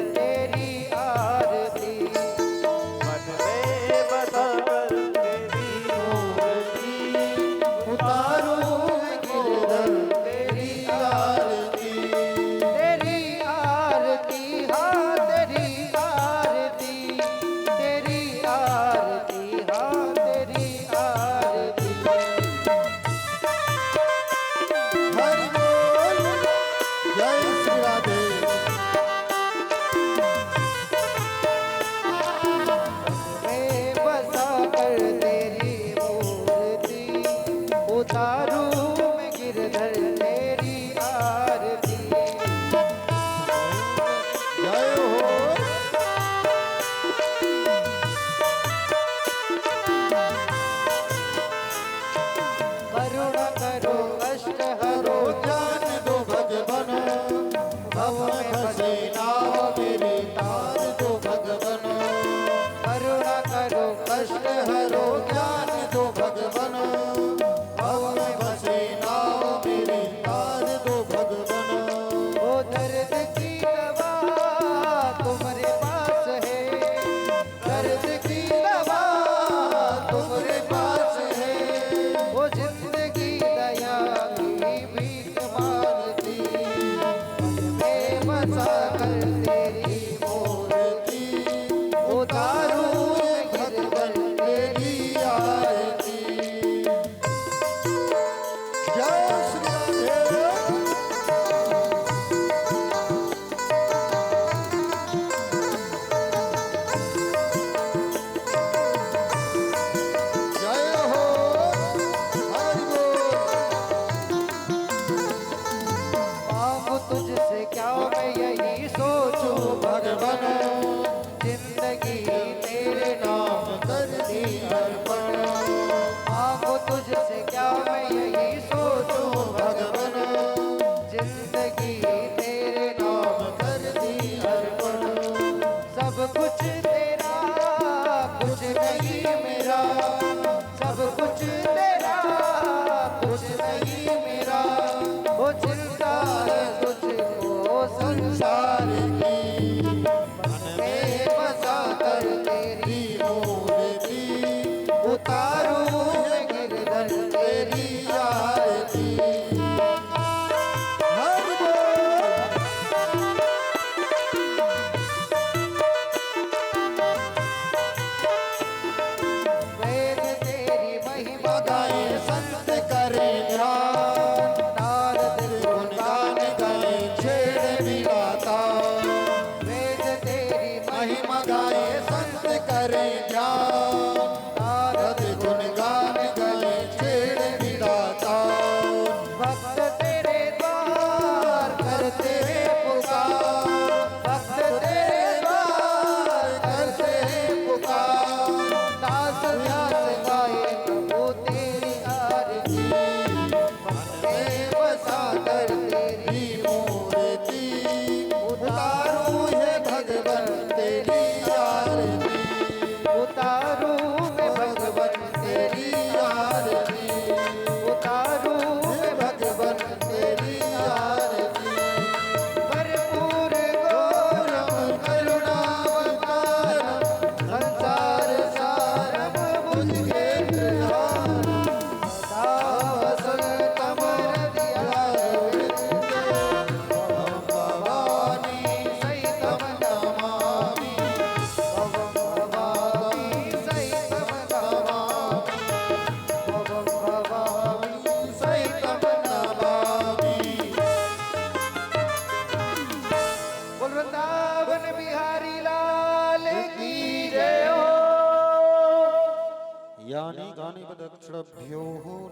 [SPEAKER 1] यानी गानी पदक्षिणभ्यो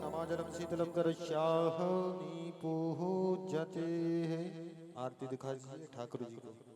[SPEAKER 1] नमाजलम शीतलम करश्याह निपूजते। आरती दिखा दीजिए ठाकुर जी को।